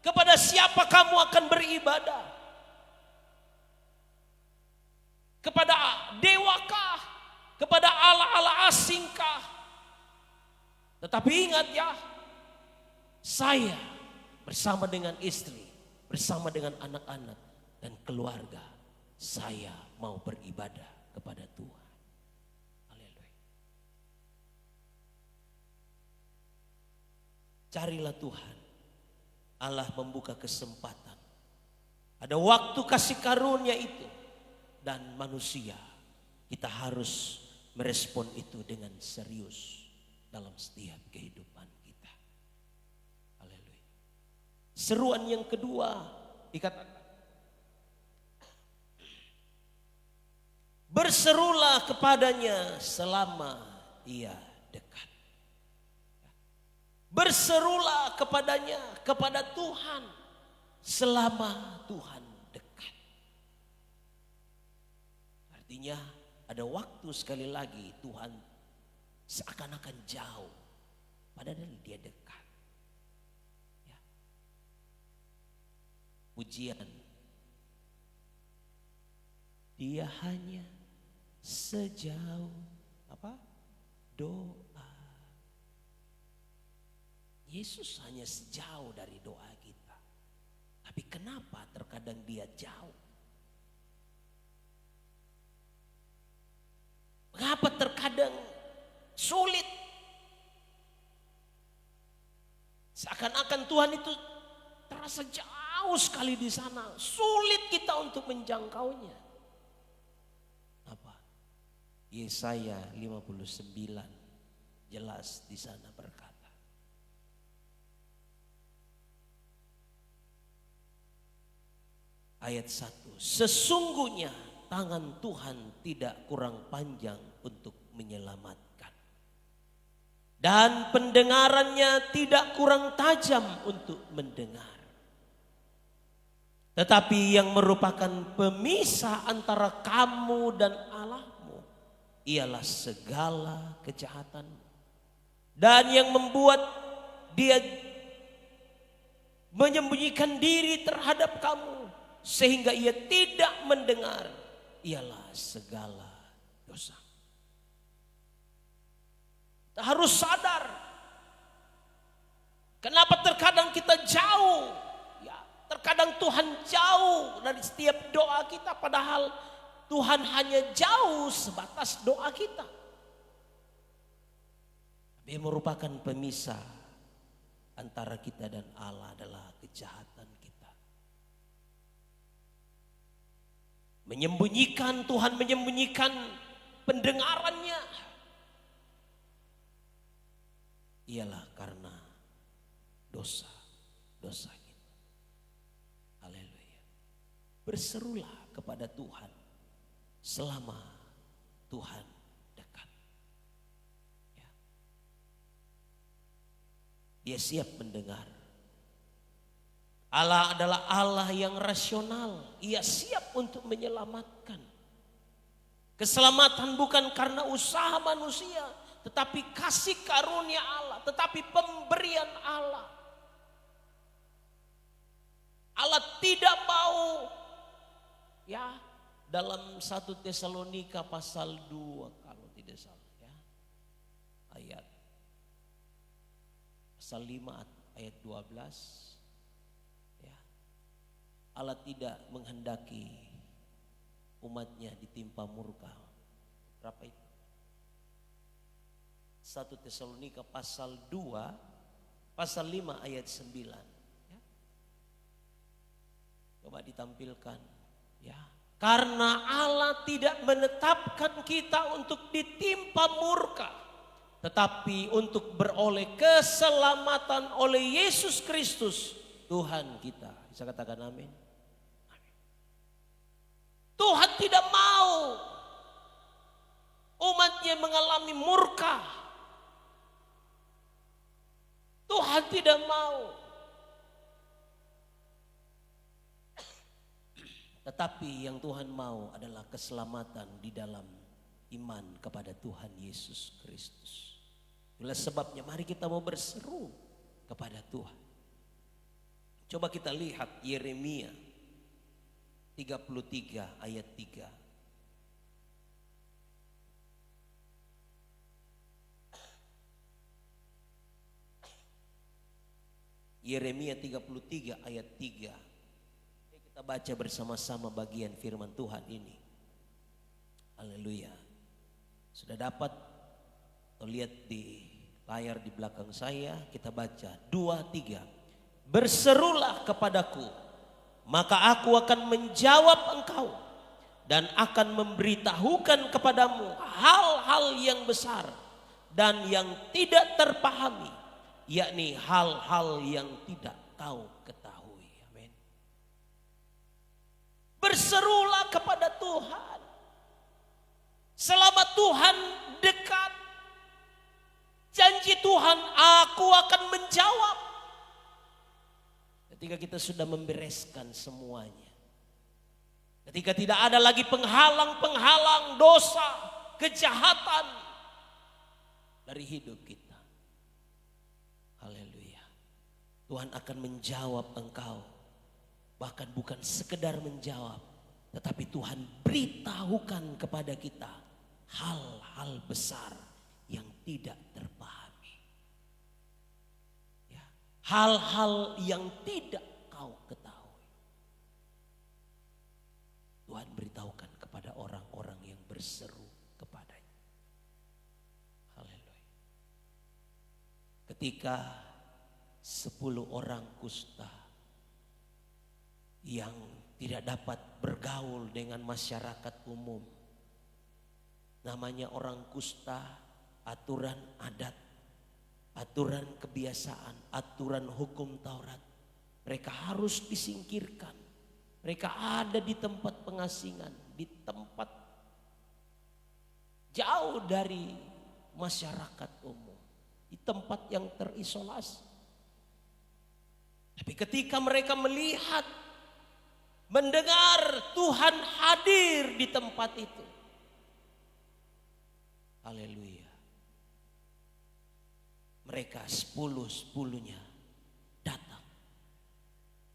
Kepada siapa kamu akan beribadah? Kepada dewakah? Kepada Allah-Allah asingkah? Tetapi ingat ya, saya bersama dengan istri, bersama dengan anak-anak dan keluarga, saya mau beribadah kepada Tuhan. Haleluya. Carilah Tuhan. Allah membuka kesempatan. Ada waktu kasih karunia itu. Dan manusia, kita harus merespon itu dengan serius dalam setiap kehidupan kita. Haleluya. Seruan yang kedua dikatakan, berserulah kepadanya selama ia dekat. Berserulah kepadanya, kepada Tuhan selama Tuhan dekat. Artinya ada waktu sekali lagi Tuhan seakan-akan jauh, padahal dia dekat. Ya. Pujian, dia hanya sejauh doa. Yesus hanya sejauh dari doa kita. Tapi kenapa terkadang dia jauh? Mengapa terkadang sulit? Seakan-akan Tuhan itu terasa jauh sekali di sana. Sulit kita untuk menjangkaunya. Apa? Yesaya 59 jelas di sana berkata. Ayat 1, sesungguhnya tangan Tuhan tidak kurang panjang untuk menyelamatkan. Dan pendengarannya tidak kurang tajam untuk mendengar. Tetapi yang merupakan pemisah antara kamu dan Allahmu ialah segala kejahatanmu. Dan yang membuat dia menyembunyikan diri terhadap kamu sehingga ia tidak mendengar ialah segala dosa. Kita harus sadar kenapa terkadang kita jauh. Ya, terkadang Tuhan jauh dari setiap doa kita, padahal Tuhan hanya jauh sebatas doa kita. Dia merupakan pemisah antara kita dan Allah adalah kejahatan kita. Menyembunyikan, Tuhan menyembunyikan pendengarannya. Ialah karena dosa kita. Haleluya. Berserulah kepada Tuhan selama Tuhan dekat. Ya. Dia siap mendengar. Allah adalah Allah yang rasional. Ia siap untuk menyelamatkan. Keselamatan bukan karena usaha manusia, tetapi kasih karunia Allah, tetapi pemberian Allah. Allah tidak mau, ya, dalam 1 Tesalonika pasal 2 kalau tidak salah, ya, ayat pasal 5 ayat 12. Allah tidak menghendaki umatnya ditimpa murka. Berapa itu? 1 Tesalonika pasal 2, pasal 5 ayat 9. Ya. Coba ditampilkan. Ya. Karena Allah tidak menetapkan kita untuk ditimpa murka, tetapi untuk beroleh keselamatan oleh Yesus Kristus Tuhan kita. Bisa katakan amin. Tuhan tidak mau umatnya mengalami murka. Tuhan tidak mau. Tetapi yang Tuhan mau adalah keselamatan di dalam iman kepada Tuhan Yesus Kristus. Itulah sebabnya mari kita mau berseru kepada Tuhan. Coba kita lihat Yeremia 33 ayat 3. Yeremia 33 ayat 3. Kita baca bersama-sama bagian firman Tuhan ini. Haleluya. Sudah dapat? Atau lihat di layar di belakang saya, kita baca 2, 3. Berserulah kepadaku, maka aku akan menjawab engkau dan akan memberitahukan kepadamu hal-hal yang besar dan yang tidak terpahami, yakni hal-hal yang tidak kau ketahui. Amin. Berserulah kepada Tuhan. Selama Tuhan dekat, janji Tuhan, aku akan menjawab. Ketika kita sudah membereskan semuanya. Ketika tidak ada lagi penghalang-penghalang dosa, kejahatan dari hidup kita. Haleluya. Tuhan akan menjawab engkau. Bahkan bukan sekedar menjawab, tetapi Tuhan beritahukan kepada kita hal-hal besar yang tidak terpahami. Ya, hal-hal yang tidak kau ketahui. Tuhan beritahukan kepada orang-orang yang berseru kepadanya. Haleluya. Ketika 10 orang kusta yang tidak dapat bergaul dengan masyarakat umum. Namanya orang kusta, aturan adat, aturan kebiasaan, aturan hukum Taurat. Mereka harus disingkirkan. Mereka ada di tempat pengasingan, di tempat jauh dari masyarakat umum, di tempat yang terisolasi. Tapi ketika mereka melihat, mendengar Tuhan hadir di tempat itu. Haleluya. Mereka 10-10-nya datang.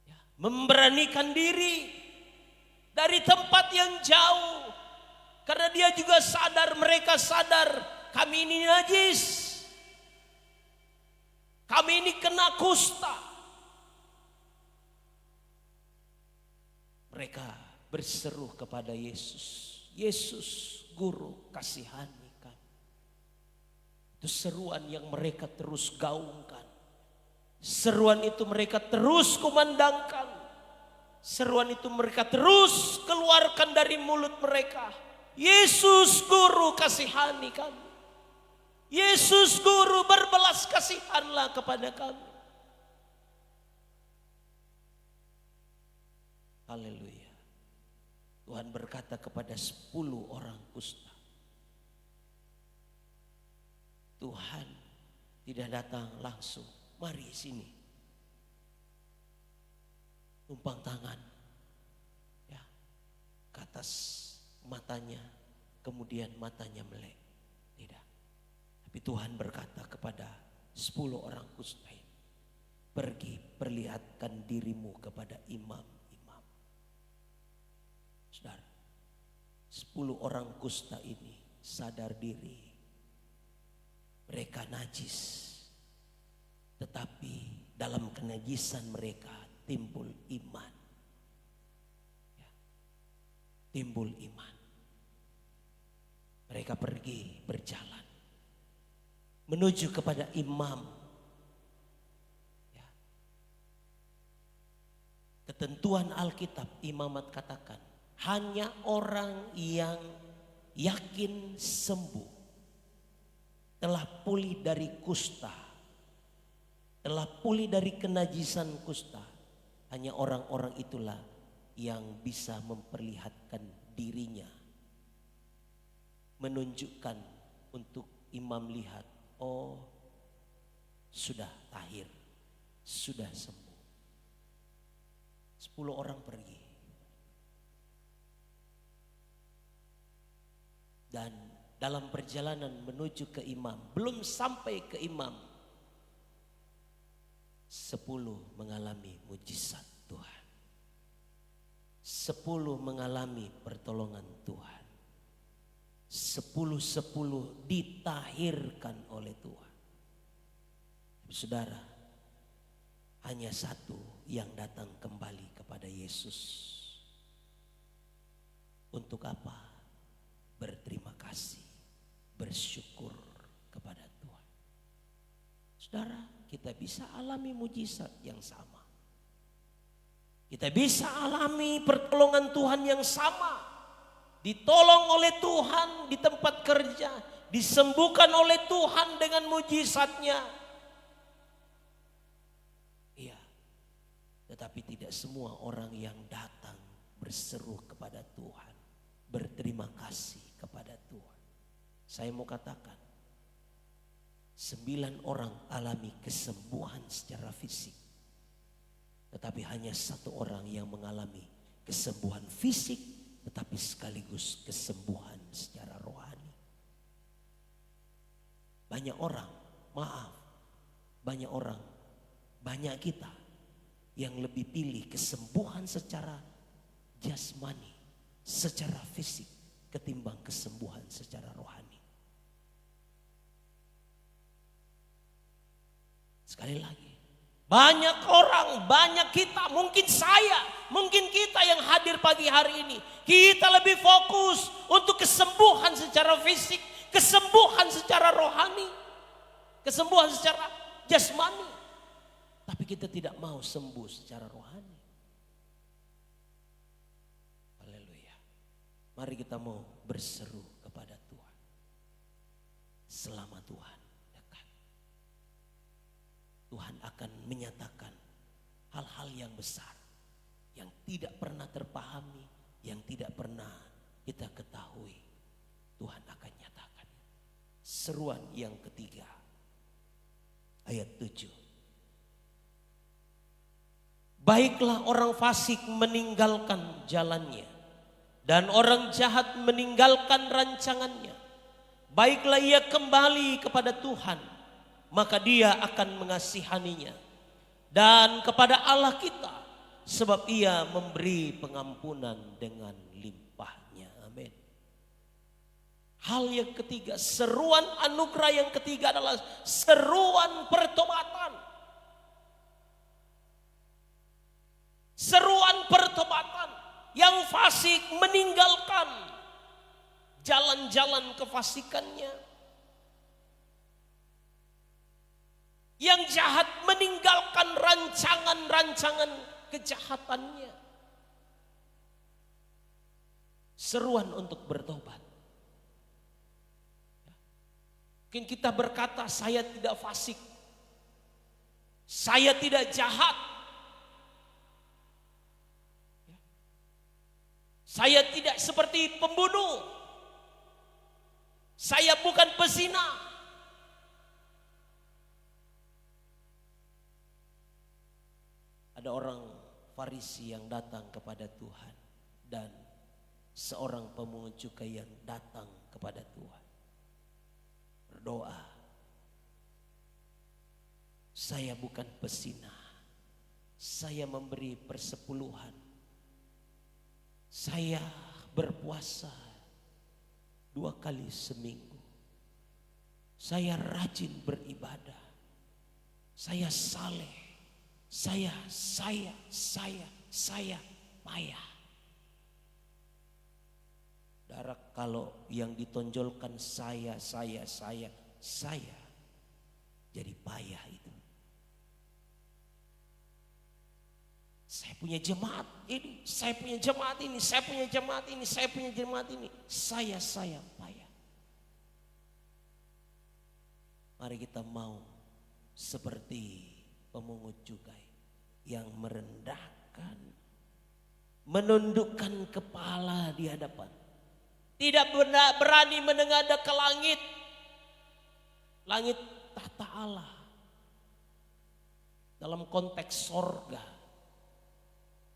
Ya, memberanikan diri dari tempat yang jauh. Karena dia juga sadar, mereka sadar kami ini najis. Kami ini kena kusta. Mereka berseru kepada Yesus. Yesus, Guru, kasihani kami. Itu seruan yang mereka terus gaungkan. Seruan itu mereka terus kumandangkan. seruan itu mereka terus keluarkan dari mulut mereka. Yesus Guru, kasihani kami. Yesus Guru, berbelas kasihanlah kepada kami. Haleluya. Tuhan berkata kepada 10 orang kusta, Tuhan tidak datang langsung, mari sini, tumpang tangan ya, ke atas matanya, kemudian matanya melek. Tidak. Tapi Tuhan berkata kepada 10 orang kusta ini, pergi perlihatkan dirimu kepada imam-imam. Saudara, 10 orang kusta ini sadar diri mereka najis, tetapi dalam kenajisan mereka timbul iman. Ya, timbul iman. Mereka pergi berjalan menuju kepada imam. Ya. Ketentuan Alkitab, imamat katakan, hanya orang yang yakin sembuh, telah pulih dari kusta, telah pulih dari kenajisan kusta, hanya orang-orang itulah yang bisa memperlihatkan dirinya, menunjukkan untuk imam lihat, oh sudah tahir, sudah sembuh. 10 orang pergi. Dan dalam perjalanan menuju ke imam, belum sampai ke imam, 10 mengalami mujizat Tuhan. 10 mengalami pertolongan Tuhan. 10 ditahirkan oleh Tuhan. Saudara, hanya 1 yang datang kembali kepada Yesus. Untuk apa? Berterima kasih, bersyukur kepada Tuhan. Saudara, kita bisa alami mujizat yang sama. Kita bisa alami pertolongan Tuhan yang sama. Ditolong oleh Tuhan di tempat kerja, disembuhkan oleh Tuhan dengan mujizatnya. Iya, tetapi tidak semua orang yang datang berseru kepada Tuhan, berterima kasih kepada Tuhan. Saya mau katakan, 9 orang alami kesembuhan secara fisik, tetapi hanya 1 orang yang mengalami kesembuhan fisik, tetapi sekaligus kesembuhan secara rohani. Banyak orang, banyak kita yang lebih pilih kesembuhan secara jasmani, secara fisik, ketimbang kesembuhan secara rohani. Sekali lagi, banyak orang, banyak kita, mungkin saya, mungkin kita yang hadir pagi hari ini, kita lebih fokus untuk kesembuhan secara fisik, kesembuhan secara rohani, kesembuhan secara jasmani, tapi kita tidak mau sembuh secara rohani. Mari kita mau berseru kepada Tuhan. Selama Tuhan dekat, Tuhan akan menyatakan hal-hal yang besar, yang tidak pernah terpahami, yang tidak pernah kita ketahui. Tuhan akan nyatakan. Seruan yang ketiga, ayat 7. Baiklah orang fasik meninggalkan jalannya, dan orang jahat meninggalkan rancangannya. Baiklah ia kembali kepada Tuhan, maka Dia akan mengasihaninya. Dan kepada Allah kita, sebab Ia memberi pengampunan dengan limpahnya. Amin. Hal yang ketiga, seruan anugerah yang ketiga adalah seruan pertobatan. Seruan pertobatan. Yang fasik meninggalkan jalan-jalan kefasikannya. Yang jahat meninggalkan rancangan-rancangan kejahatannya. Seruan untuk bertobat. Mungkin kita berkata, saya tidak fasik, saya tidak jahat, saya tidak seperti pembunuh, saya bukan pezina. Ada orang Farisi yang datang kepada Tuhan dan seorang pemungut cukai yang datang kepada Tuhan. Berdoa, saya bukan pezina, saya memberi persepuluhan, saya berpuasa 2 kali seminggu, saya rajin beribadah, saya saleh, saya payah. Darah, kalau yang ditonjolkan saya jadi payah itu. Saya punya jemaat ini, saya punya jemaat ini, saya punya jemaat ini, saya punya jemaat ini. Saya payah. Mari kita mau seperti pemungut cukai yang merendahkan, menundukkan kepala di hadapan. Tidak berani menengadah ke langit. Langit tahta Allah. Dalam konteks sorga.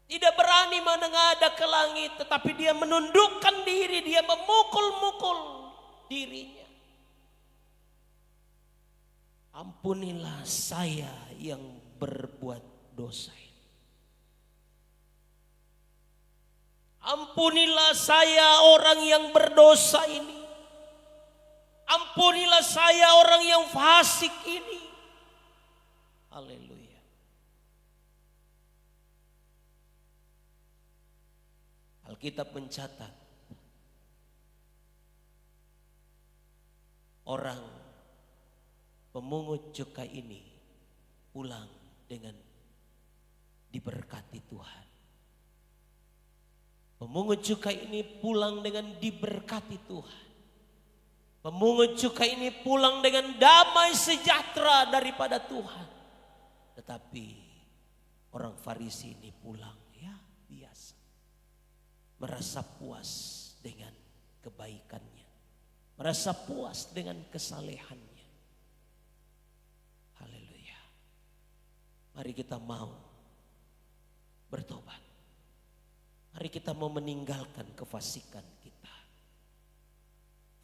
Tidak berani menengadah ke langit. Tetapi dia menundukkan diri. Dia memukul-mukul dirinya. Ampunilah saya yang berbuat dosa. Ampunilah saya orang yang berdosa ini. Ampunilah saya orang yang fasik ini. Haleluya. Alkitab mencatat orang pemungut cukai ini pulang dengan diberkati Tuhan. Pemungut cukai ini pulang dengan diberkati Tuhan. Pemungut cukai ini pulang dengan damai sejahtera daripada Tuhan. Tetapi orang Farisi ini pulang ya biasa. Merasa puas dengan kebaikannya. Merasa puas dengan kesalehannya. Haleluya. Mari kita mau bertobat. Mari kita mau meninggalkan kefasikan kita.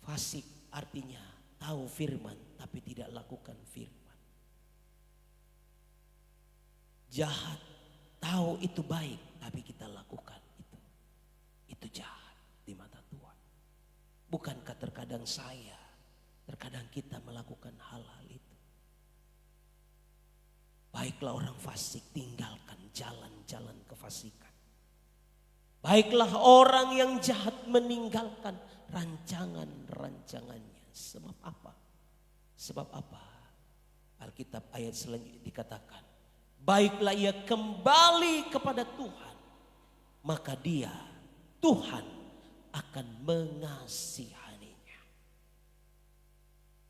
Fasik artinya tahu firman tapi tidak lakukan firman. Jahat, tahu itu baik tapi kita lakukan itu. Itu jahat di mata Tuhan. Bukankah terkadang terkadang kita melakukan hal-hal itu. Baiklah orang fasik, tinggalkan jalan-jalan kefasikan. Baiklah orang yang jahat, meninggalkan rancangan-rancangannya. Sebab apa? Sebab apa? Alkitab ayat selanjutnya dikatakan, baiklah ia kembali kepada Tuhan, maka dia, Tuhan, akan mengasihaninya.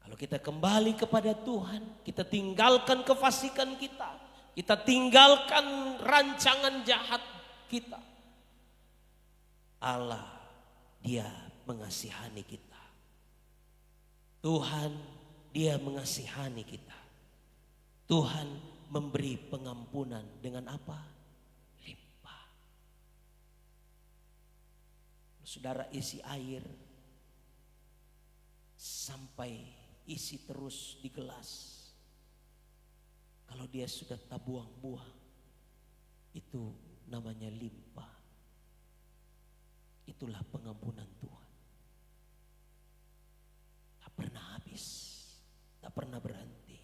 Kalau kita kembali kepada Tuhan, kita tinggalkan kefasikan kita, kita tinggalkan rancangan jahat kita, Allah, dia mengasihani kita. Tuhan, dia mengasihani kita. Tuhan memberi pengampunan dengan apa? Limpah. Saudara isi air sampai isi terus di gelas. Kalau dia sudah tak buang-buang, itu namanya limpah. Itulah pengampunan Tuhan. Tak pernah habis, tak pernah berhenti,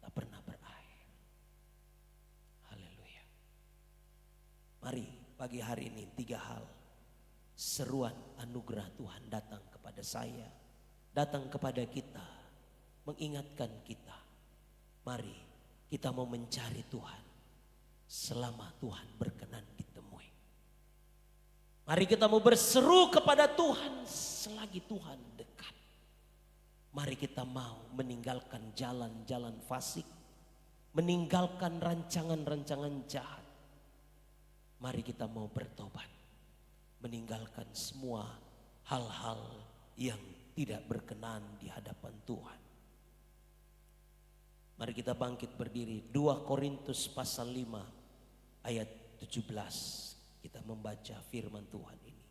tak pernah berakhir. Haleluya. Mari pagi hari ini 3 hal. Seruan anugerah Tuhan datang kepada saya, datang kepada kita, mengingatkan kita. Mari kita mau mencari Tuhan selama Tuhan berkenan ditemui. Mari kita mau berseru kepada Tuhan selagi Tuhan dekat. Mari kita mau meninggalkan jalan-jalan fasik, meninggalkan rancangan-rancangan jahat. Mari kita mau bertobat, meninggalkan semua hal-hal yang tidak berkenan di hadapan Tuhan. Mari kita bangkit berdiri. 2 Korintus pasal 5 ayat 17. Kita membaca firman Tuhan ini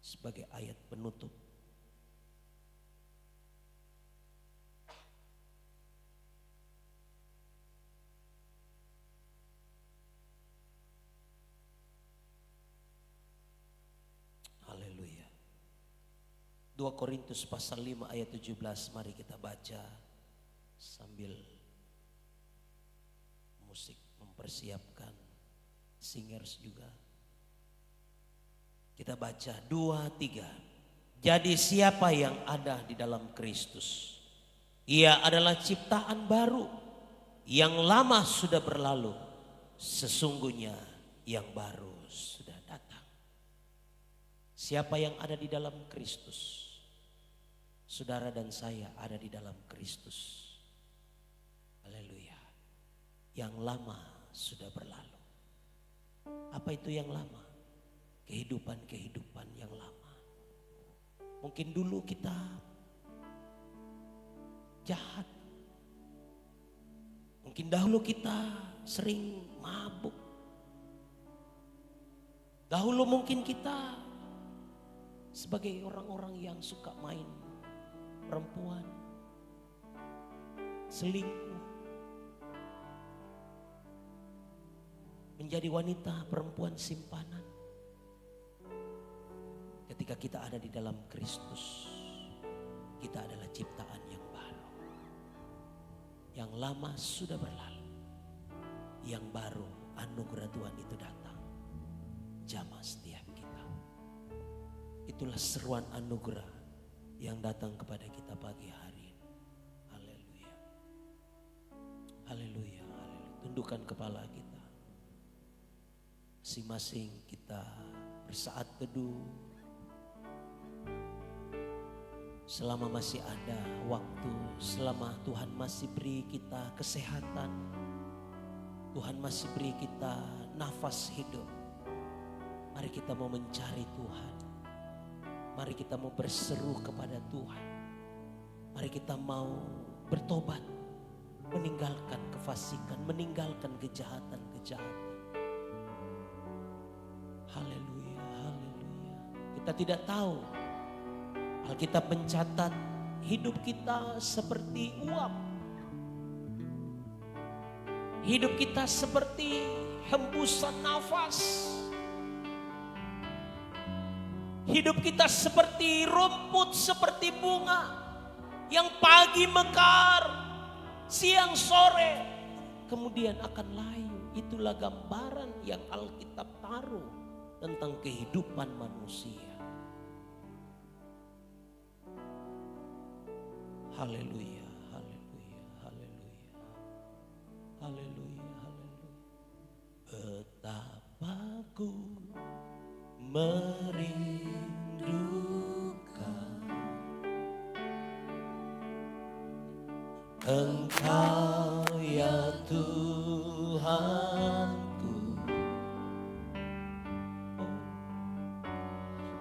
sebagai ayat penutup. Haleluya. 2 Korintus pasal 5 ayat 17, mari kita baca sambil musik mempersiapkan, singers juga. Kita baca 2, 3. Jadi siapa yang ada di dalam Kristus, ia adalah ciptaan baru. Yang lama sudah berlalu, sesungguhnya yang baru sudah datang. Siapa yang ada di dalam Kristus? Saudara dan saya ada di dalam Kristus. Haleluya. Yang lama sudah berlalu. Apa itu yang lama? Kehidupan-kehidupan yang lama. Mungkin dulu kita jahat. Mungkin dahulu kita sering mabuk. Dahulu mungkin kita sebagai orang-orang yang suka main perempuan, selingkuh, menjadi wanita perempuan simpanan. Ketika kita ada di dalam Kristus, kita adalah ciptaan yang baru. Yang lama sudah berlalu, yang baru anugerah Tuhan itu datang, jamah setiap kita. Itulah seruan anugerah yang datang kepada kita pagi hari ini. Haleluya. Haleluya, haleluya. Tundukkan kepala kita. Masing-masing kita bersaat teduh. Selama masih ada waktu, selama Tuhan masih beri kita kesehatan, Tuhan masih beri kita nafas hidup, mari kita mau mencari Tuhan. Mari kita mau berseru kepada Tuhan. Mari kita mau bertobat, meninggalkan kefasikan, meninggalkan kejahatan-kejahatan. Haleluya, haleluya. Kita tidak tahu, Alkitab mencatat hidup kita seperti uap. Hidup kita seperti hembusan nafas. Hidup kita seperti rumput, seperti bunga yang pagi mekar, siang sore, kemudian akan layu. Itulah gambaran yang Alkitab taruh tentang kehidupan manusia. Haleluya, haleluya, haleluya, haleluya, haleluya. Betapa ku merindukan Engkau ya Tuhanku.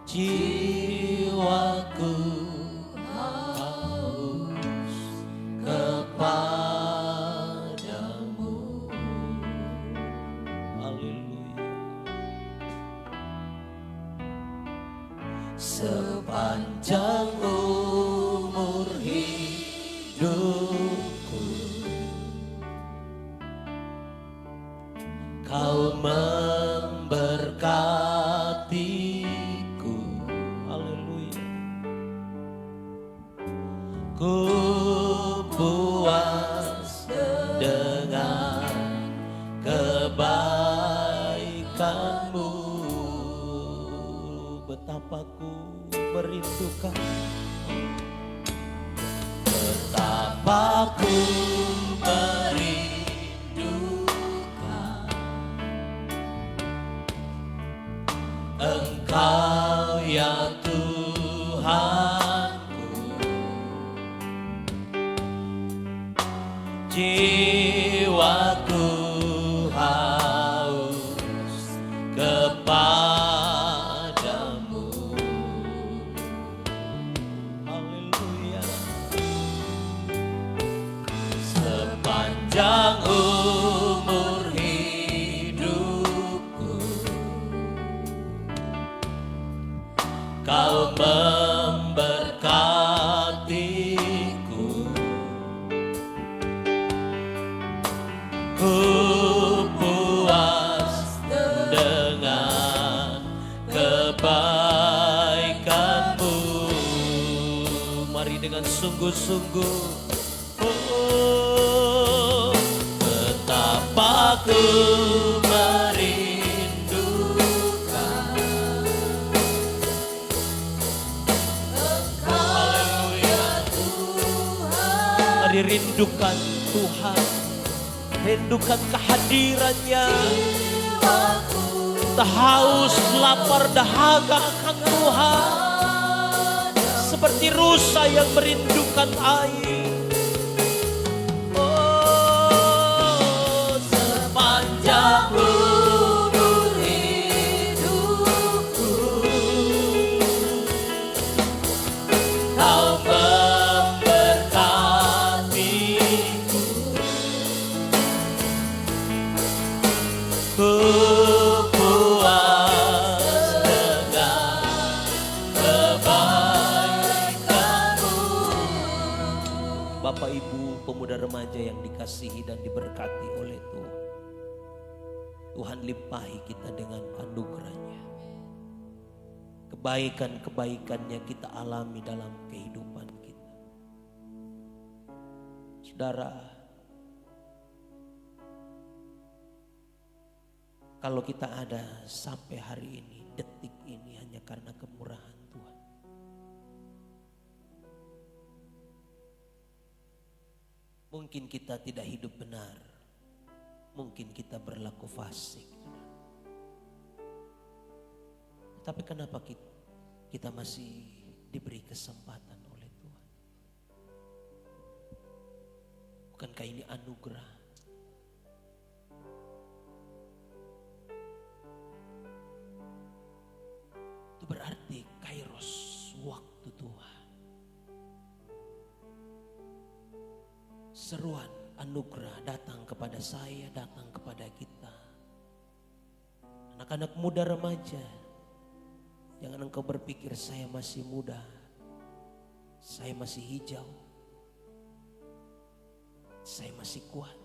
Jiwaku haus kepadamu. Haleluya. Sepanjang umur hidupku, Kau memberkatiku. Haleluya. Ku puas dengan kebaikan-Mu. Betapa ku merindukan, betapa ku merindukan Engkau sungguh-sungguh. Oh, betapa ku merindukan Engkau. Haleluya Tuhan. Mari rindukan Tuhan, rindukan kehadirannya. Kita haus, lapar, dahaga akan Tuhan. Seperti rusa yang merindukan air. Oh, sepanjang umur hidupku, Kau memberkatiku. Ku puas dengan kebaikan-Mu. Bapak Ibu pemuda remaja yang dikasihi dan diberkati oleh Tuhan, Tuhan limpahi kita dengan anugerah-Nya. Kebaikan-kebaikan-Nya kita alami dalam kehidupan kita. Saudara, kalau kita ada sampai hari ini, detik ini hanya karena kemurahan Tuhan. Mungkin kita tidak hidup benar, mungkin kita berlaku fasik. Tapi kenapa kita masih diberi kesempatan oleh Tuhan? Bukankah ini anugerah? Itu berarti kairos, waktu Tuhan. Seruan anugerah datang kepada saya, datang kepada kita. Anak-anak muda remaja, jangan engkau berpikir saya masih muda, saya masih hijau, saya masih kuat.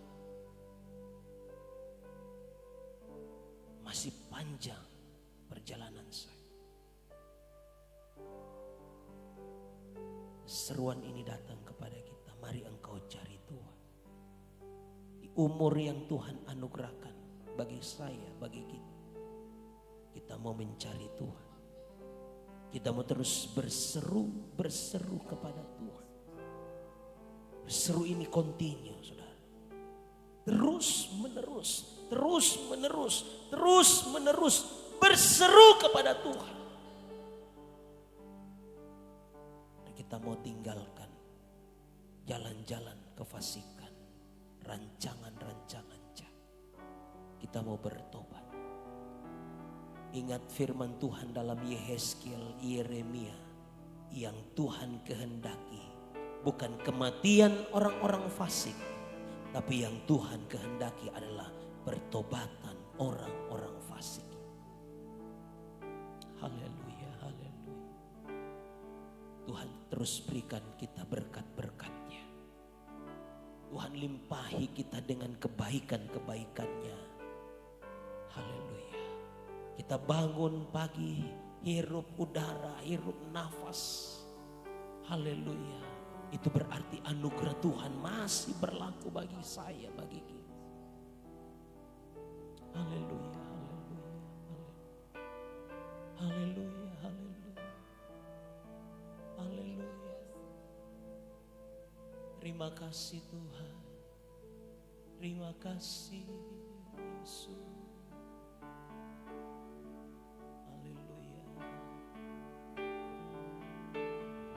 Masih panjang perjalanan saya. Seruan ini datang kepada kita, mari engkau cari Tuhan. Di umur yang Tuhan anugerahkan bagi saya, bagi kita. Kita mau mencari Tuhan. Kita mau terus berseru kepada Tuhan. Berseru ini continue, saudara. Terus menerus berseru kepada Tuhan. Kita mau tinggalkan jalan-jalan kefasikan, rancangan-rancangan jahat. Kita mau bertobat. Ingat firman Tuhan dalam Yehezkiel, Yeremia, yang Tuhan kehendaki bukan kematian orang-orang fasik, tapi yang Tuhan kehendaki adalah pertobatan orang-orang fasik. Haleluya, haleluya. Tuhan terus berikan kita berkat-berkat-Nya. Tuhan limpahi kita dengan kebaikan-kebaikan-Nya. Haleluya. Kita bangun pagi, hirup udara, hirup nafas. Haleluya. Itu berarti anugerah Tuhan masih berlaku bagi saya, bagi kita. Haleluya, haleluya, haleluya, haleluya, haleluya. Terima kasih Tuhan, terima kasih Yesus.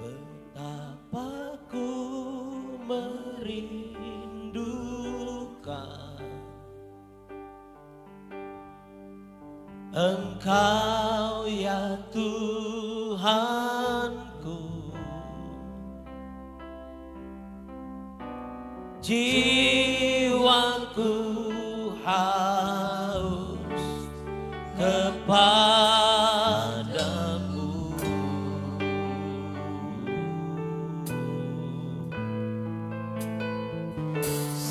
Betapa ku merindukan Engkau ya Tuhanku. Jiwaku haus kepadamu.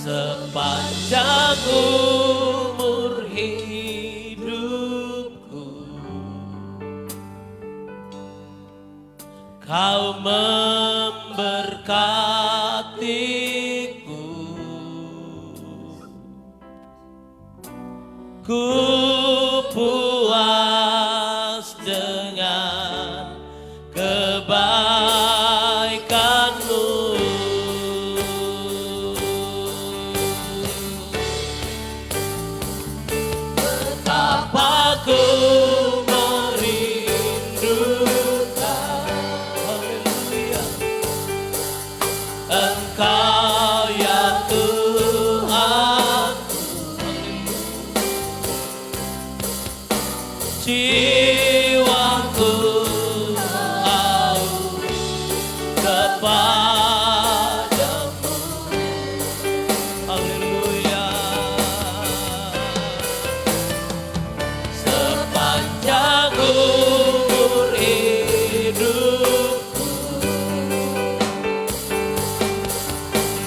Sepanjang umur hidupku, Kau memberkati Ku puas dengan kebaikan-Mu. Betapa ku merindukan, haleluya, Engkau ya Tuhan. Jiwaku haus kepadamu, haleluya. Sepanjang umur hidupku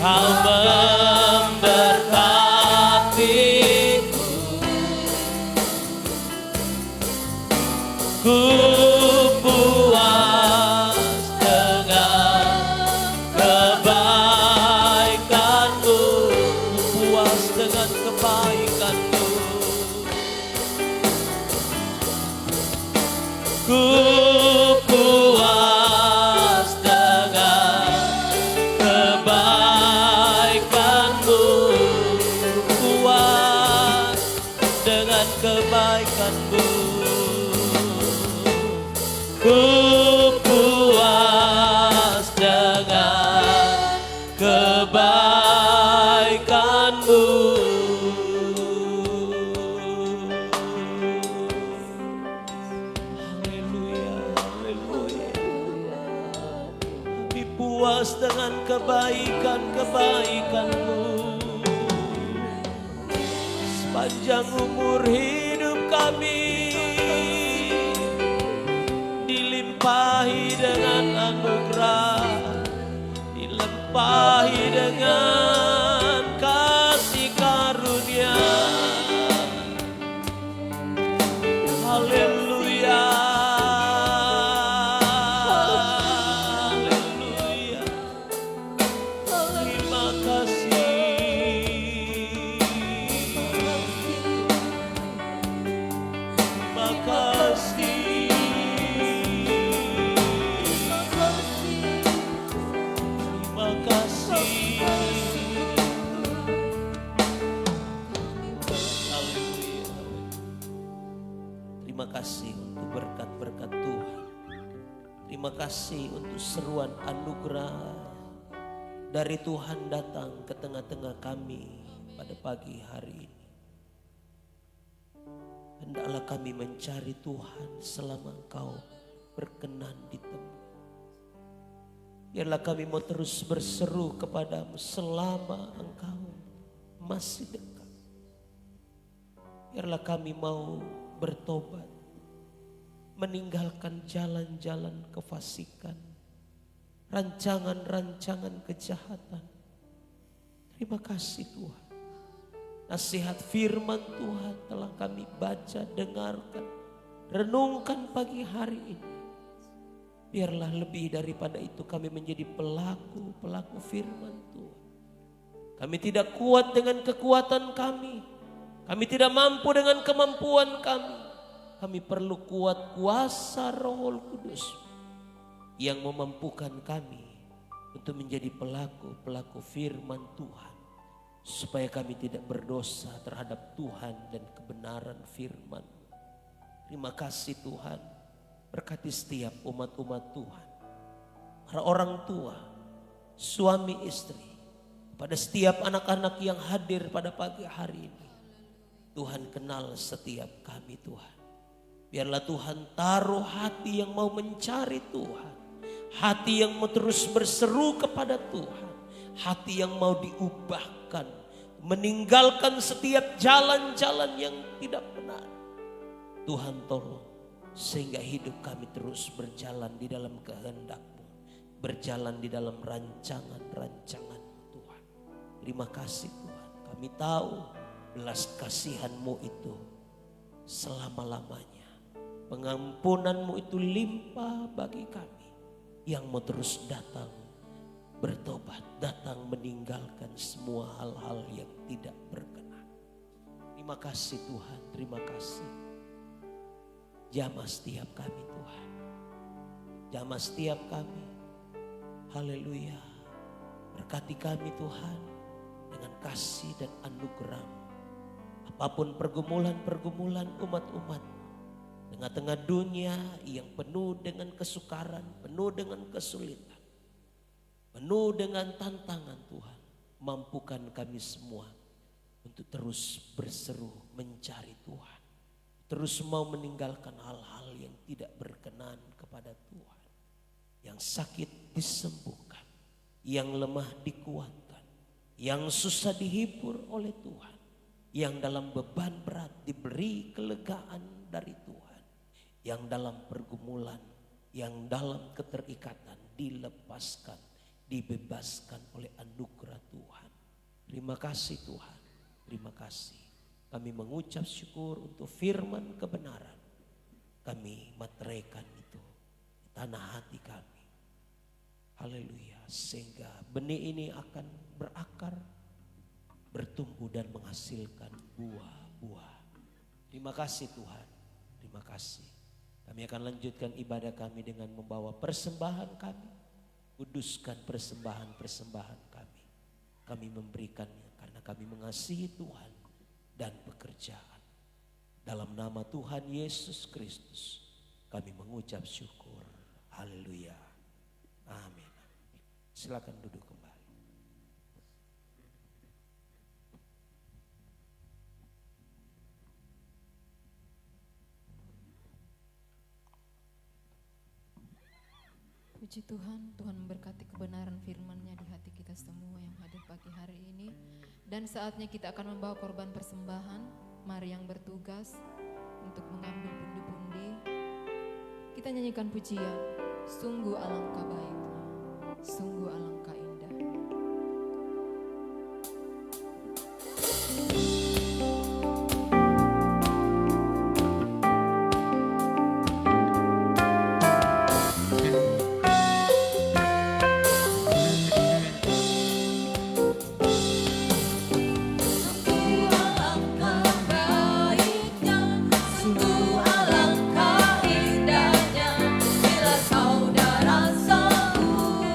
Kau memberkatiku. Ku puas dengan kebaikan-Mu. Ku puas dengan kebaikan-Mu. Ku puas dengan kebaikan-Mu. Puas dengan kebaikan-Mu. Ku puas dengan kebaikan-Mu. Haleluya, haleluya. Kami puas dengan kebaikan-kebaikan-Mu. Sepanjang umur hidup kami dilimpahi dengan anugerah, dilimpahi dengan kasih karunia. Haleluya, haleluya. Terima kasih, terima kasih. Terima kasih untuk berkat-berkat Tuhan. Terima kasih untuk seruan anugerah dari Tuhan datang ke tengah-tengah kami pada pagi hari ini. Hendaklah kami mencari Tuhan selama Engkau berkenan ditemui. Biarlah kami mau terus berseru kepadamu selama Engkau masih dekat. Biarlah kami mau bertobat, meninggalkan jalan-jalan kefasikan, rancangan-rancangan kejahatan. Terima kasih Tuhan. Nasihat firman Tuhan telah kami baca, dengarkan, renungkan pagi hari ini. Biarlah lebih daripada itu kami menjadi pelaku firman Tuhan. Kami tidak kuat dengan kekuatan kami. Kami tidak mampu dengan kemampuan kami. Kami perlu kuat kuasa Roh Kudus yang memampukan kami untuk menjadi pelaku firman Tuhan. Supaya kami tidak berdosa terhadap Tuhan dan kebenaran firman. Terima kasih Tuhan. Berkati setiap umat-umat Tuhan. Para orang tua, suami istri. Pada setiap anak-anak yang hadir pada pagi hari ini. Tuhan kenal setiap kami Tuhan. Biarlah Tuhan taruh hati yang mau mencari Tuhan. Hati yang mau terus berseru kepada Tuhan. Hati yang mau diubahkan. Meninggalkan setiap jalan-jalan yang tidak benar. Tuhan tolong. Sehingga hidup kami terus berjalan di dalam kehendak-Mu. Berjalan di dalam rancangan-rancangan Tuhan. Terima kasih Tuhan. Kami tahu belas kasihan-Mu itu selama-lamanya. Pengampunan-Mu itu limpah bagi kami. Yang mau terus datang bertobat, datang meninggalkan semua hal-hal yang tidak berkenan. Terima Terima kasih Tuhan, terima kasih. Jamah setiap kami Tuhan. Jamah setiap kami. Haleluya. Berkati kami Tuhan dengan kasih dan anugerah. Apapun pergumulan-pergumulan umat-umat. Tengah-tengah dunia yang penuh dengan kesukaran, penuh dengan kesulitan. Penuh dengan tantangan Tuhan. Mampukan kami semua untuk terus berseru mencari Tuhan. Terus mau meninggalkan hal-hal yang tidak berkenan kepada Tuhan. Yang sakit disembuhkan. Yang lemah dikuatkan. Yang susah dihibur oleh Tuhan. Yang dalam beban berat diberi kelegaan dari Tuhan. Yang dalam pergumulan, yang dalam keterikatan dilepaskan, dibebaskan oleh anugerah Tuhan. Terima kasih Tuhan, terima kasih. Kami mengucap syukur untuk firman kebenaran. Kami materaikan itu di tanah hati kami. Haleluya. Sehingga benih ini akan berakar, bertumbuh dan menghasilkan buah-buah. Terima kasih Tuhan. Terima kasih. Kami akan lanjutkan ibadah kami dengan membawa persembahan kami. Kuduskan persembahan-persembahan kami. Kami memberikannya karena kami mengasihi Tuhan dan pekerjaan. Dalam nama Tuhan Yesus Kristus kami mengucap syukur. Haleluya. Amin. Silakan duduk kembali. Puji Tuhan, Tuhan memberkati kebenaran firman-Nya di hati kita semua yang hadir pagi hari ini. Dan saatnya kita akan membawa korban persembahan. Mari yang bertugas untuk mengambil pundi-pundi. Kita nyanyikan pujian, sungguh alangkah baiknya, sungguh alangkah indah. Indahnya bila saudara semua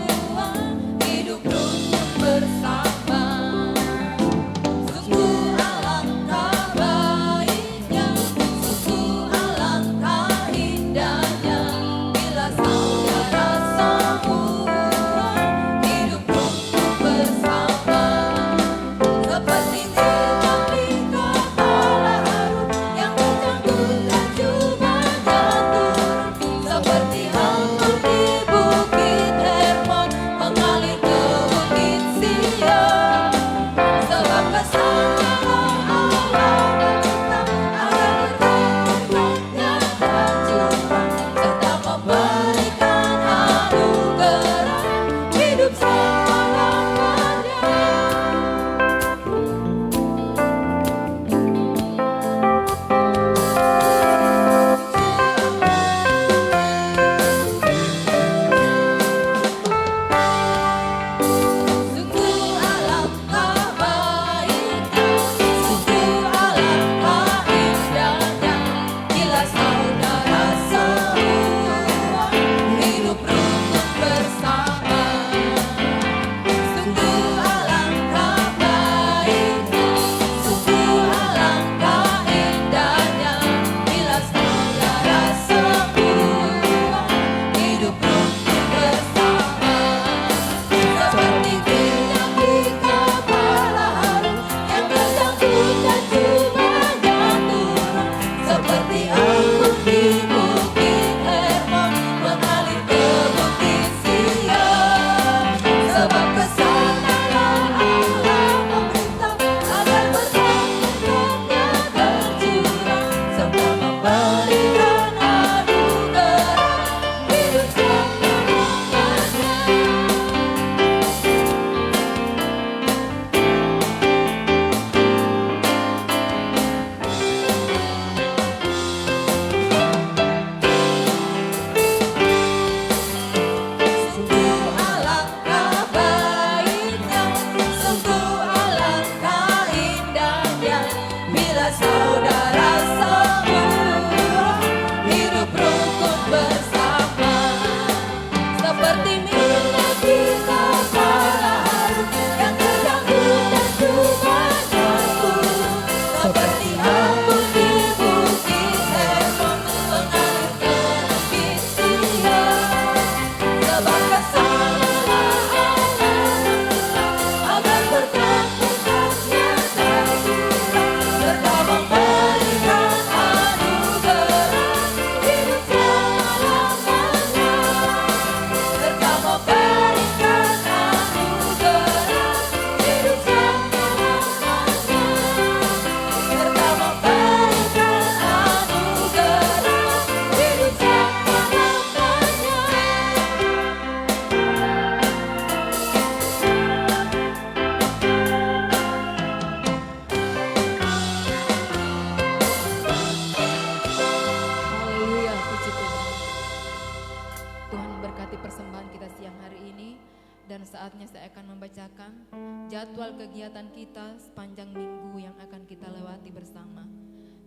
jadwal kegiatan kita sepanjang minggu yang akan kita lewati bersama.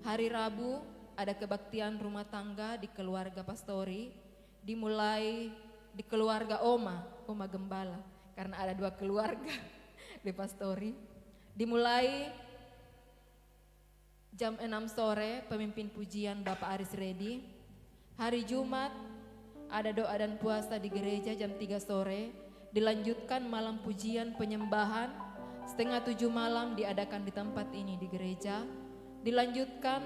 Hari Rabu ada kebaktian rumah tangga di keluarga pastori, dimulai di keluarga Oma Gembala, karena ada 2 keluarga di pastori. Dimulai jam 6 sore, pemimpin pujian Bapak Aris Redi. Hari Jumat ada doa dan puasa di gereja jam 3 sore, dilanjutkan malam pujian penyembahan, setengah 7 malam diadakan di tempat ini di gereja, dilanjutkan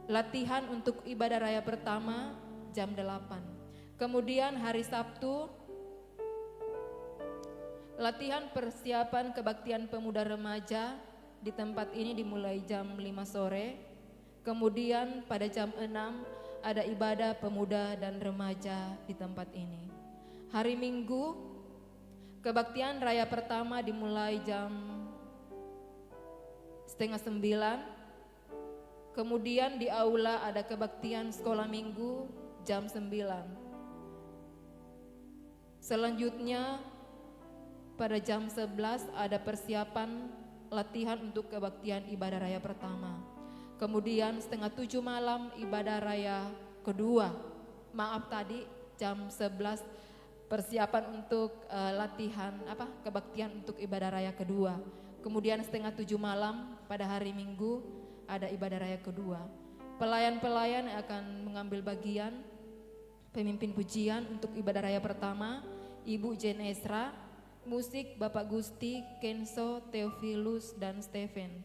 latihan untuk ibadah raya pertama jam 8. Kemudian hari Sabtu latihan persiapan kebaktian pemuda remaja di tempat ini dimulai jam 5 sore. Kemudian pada jam 6 ada ibadah pemuda dan remaja di tempat ini. Hari Minggu kebaktian raya pertama dimulai jam setengah 9. Kemudian di aula ada kebaktian sekolah minggu jam 9. Selanjutnya pada jam 11 ada persiapan latihan untuk kebaktian ibadah raya pertama. Kemudian setengah 7 malam ibadah raya kedua. Jam 11 persiapan untuk latihan kebaktian untuk ibadah raya kedua. Kemudian setengah 7 malam pada hari Minggu ada ibadah raya kedua. Pelayan-pelayan akan mengambil bagian, pemimpin pujian untuk ibadah raya pertama, Ibu Jen Esra, musik Bapak Gusti, Kenso, Theophilus, dan Stephen.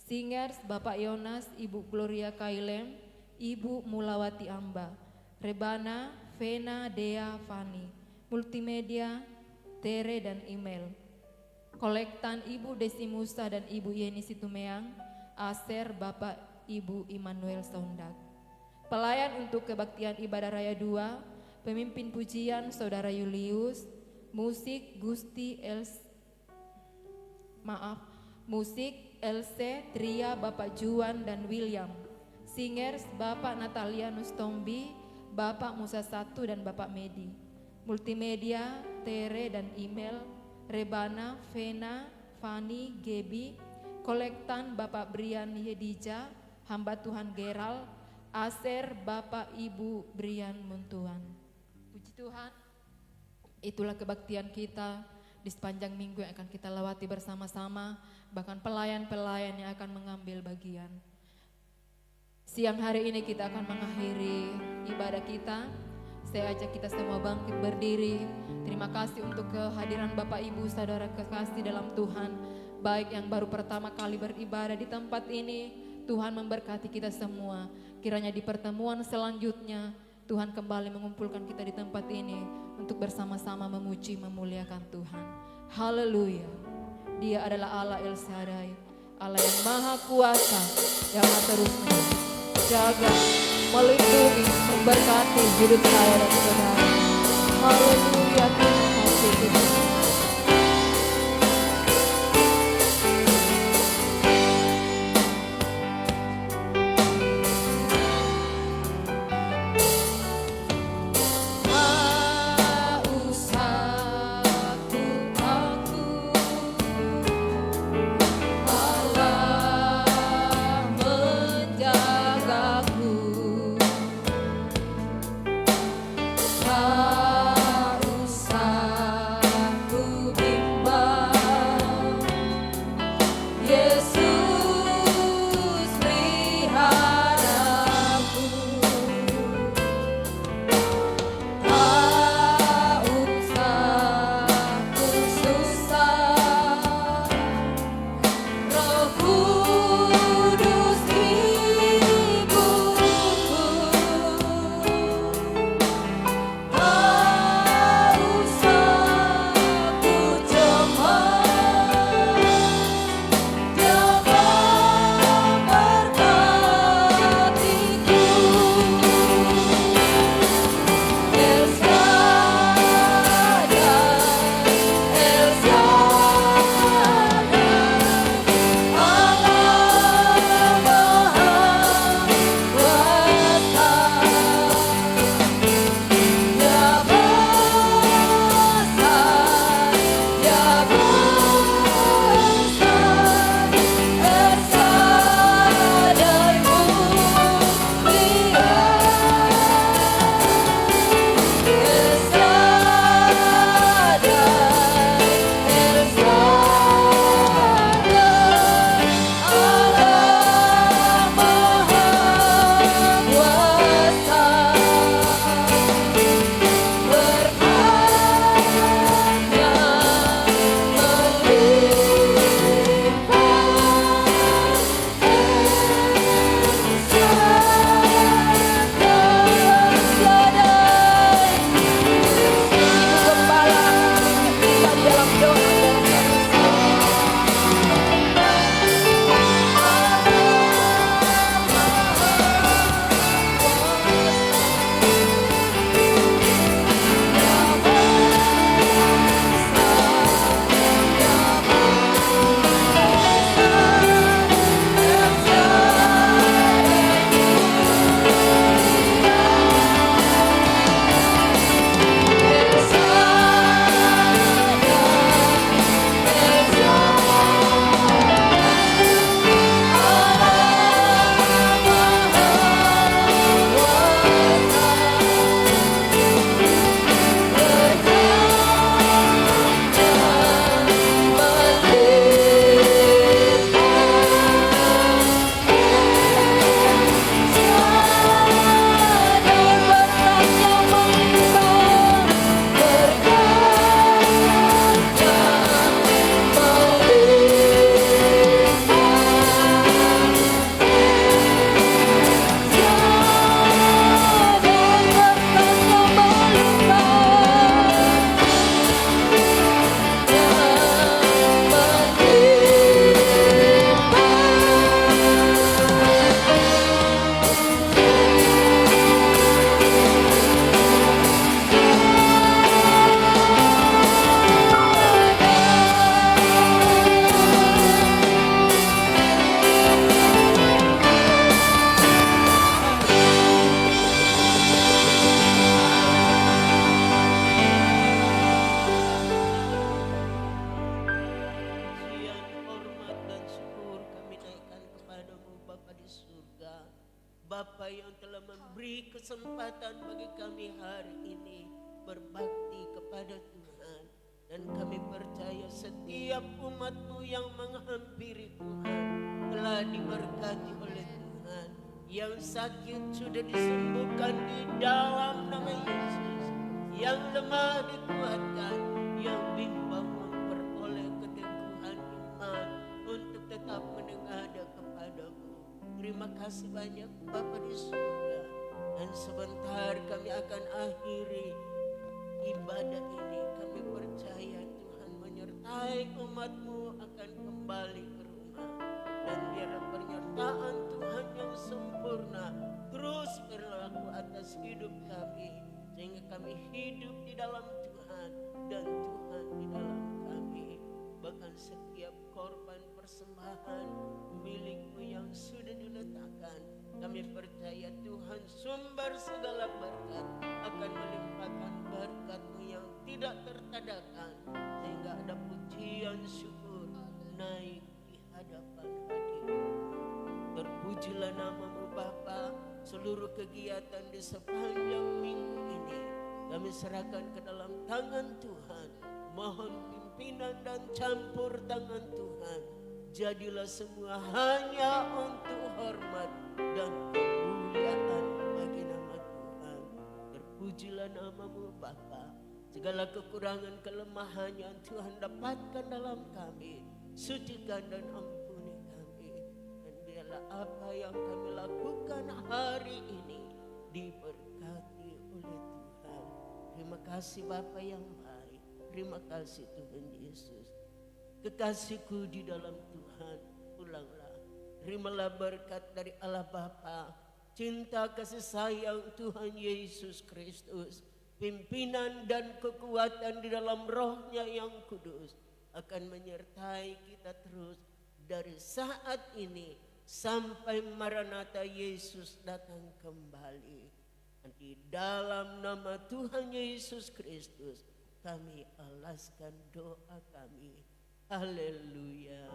Singers Bapak Yonas, Ibu Gloria Kailem, Ibu Mulawati Amba, Rebana, Vena, Dea, Fani, multimedia, Tere, dan email. Kolektan Ibu Desi Musa dan Ibu Yeni Situmeang, Aser Bapak Ibu Immanuel Sondak. Pelayan untuk kebaktian ibadah raya 2, pemimpin pujian Saudara Julius, musik musik LC, Tria, Bapak Juan dan William. Singers Bapak Natalianus Tombi, Bapak Musa Satu dan Bapak Medi. Multimedia, Tere dan email, Rebana, Vena, Fani, Gebi. Kolektan Bapak Brian Yedija, hamba Tuhan Geral, Aser Bapak Ibu Brian Muntuan. Puji Tuhan, itulah kebaktian kita di sepanjang minggu yang akan kita lewati bersama-sama, bahkan pelayan-pelayan yang akan mengambil bagian. Siang hari ini kita akan mengakhiri ibadah kita. Saya ajak kita semua bangkit berdiri. Terima kasih untuk kehadiran Bapak Ibu Saudara kekasih dalam Tuhan, baik yang baru pertama kali beribadah di tempat ini. Tuhan memberkati kita semua. Kiranya di pertemuan selanjutnya Tuhan kembali mengumpulkan kita di tempat ini untuk bersama-sama memuji memuliakan Tuhan. Haleluya. Dia adalah Allah El Shaddai, Allah yang maha kuasa, yang terus jaga, melindungi, memberkati hidup saya dan saudara. Haleluya, terima kasih Tuhan. Tak usah surga, Bapa yang telah memberi kesempatan bagi kami hari ini berbakti kepada Tuhan. Dan kami percaya setiap umat-Mu yang menghampiri Tuhan telah diberkati oleh Tuhan. Yang sakit sudah disembuhkan di dalam nama Yesus. Yang lemah dikuatkan, yang bimbang memperoleh keteguhan iman untuk tetap menengadah kepadamu. Terima kasih banyak Bapa di surga. Dan sebentar kami akan akhiri ibadah ini. Kami percaya Tuhan menyertai umat-Mu akan kembali ke rumah. Dan biarlah penyertaan Tuhan yang sempurna terus berlaku atas hidup kami. Sehingga kami hidup di dalam Tuhan dan Tuhan di dalam kami. Bahkan setiap korban persembahan milik-Mu yang sudah diletakkan, kami percaya Tuhan sumber segala berkat akan melimpahkan berkat-Mu yang tidak tertadakan. Sehingga ada pujian syukur naik di hadapan hadirat. Terpujilah nama-Mu Bapa. Seluruh kegiatan di sepanjang minggu ini kami serahkan ke dalam tangan Tuhan. Mohon pimpinan dan campur tangan Tuhan. Jadilah semua hanya untuk hormat dan kemuliaan bagi nama Tuhan. Terpujilah nama-Mu Bapa. Segala kekurangan kelemahan yang Tuhan dapatkan dalam kami, sucikan dan ampuni kami. Dan biarlah apa yang kami lakukan hari ini diberkati oleh Tuhan. Terima kasih Bapa yang baik. Terima kasih Tuhan Yesus. Kekasihku di dalam Tuhan, pulanglah. Terimalah berkat dari Allah Bapa, cinta kasih sayang Tuhan Yesus Kristus, pimpinan dan kekuatan di dalam Roh-Nya yang kudus akan menyertai kita terus dari saat ini sampai Maranatha Yesus datang kembali. Di dalam nama Tuhan Yesus Kristus kami alaskan doa kami. Haleluya.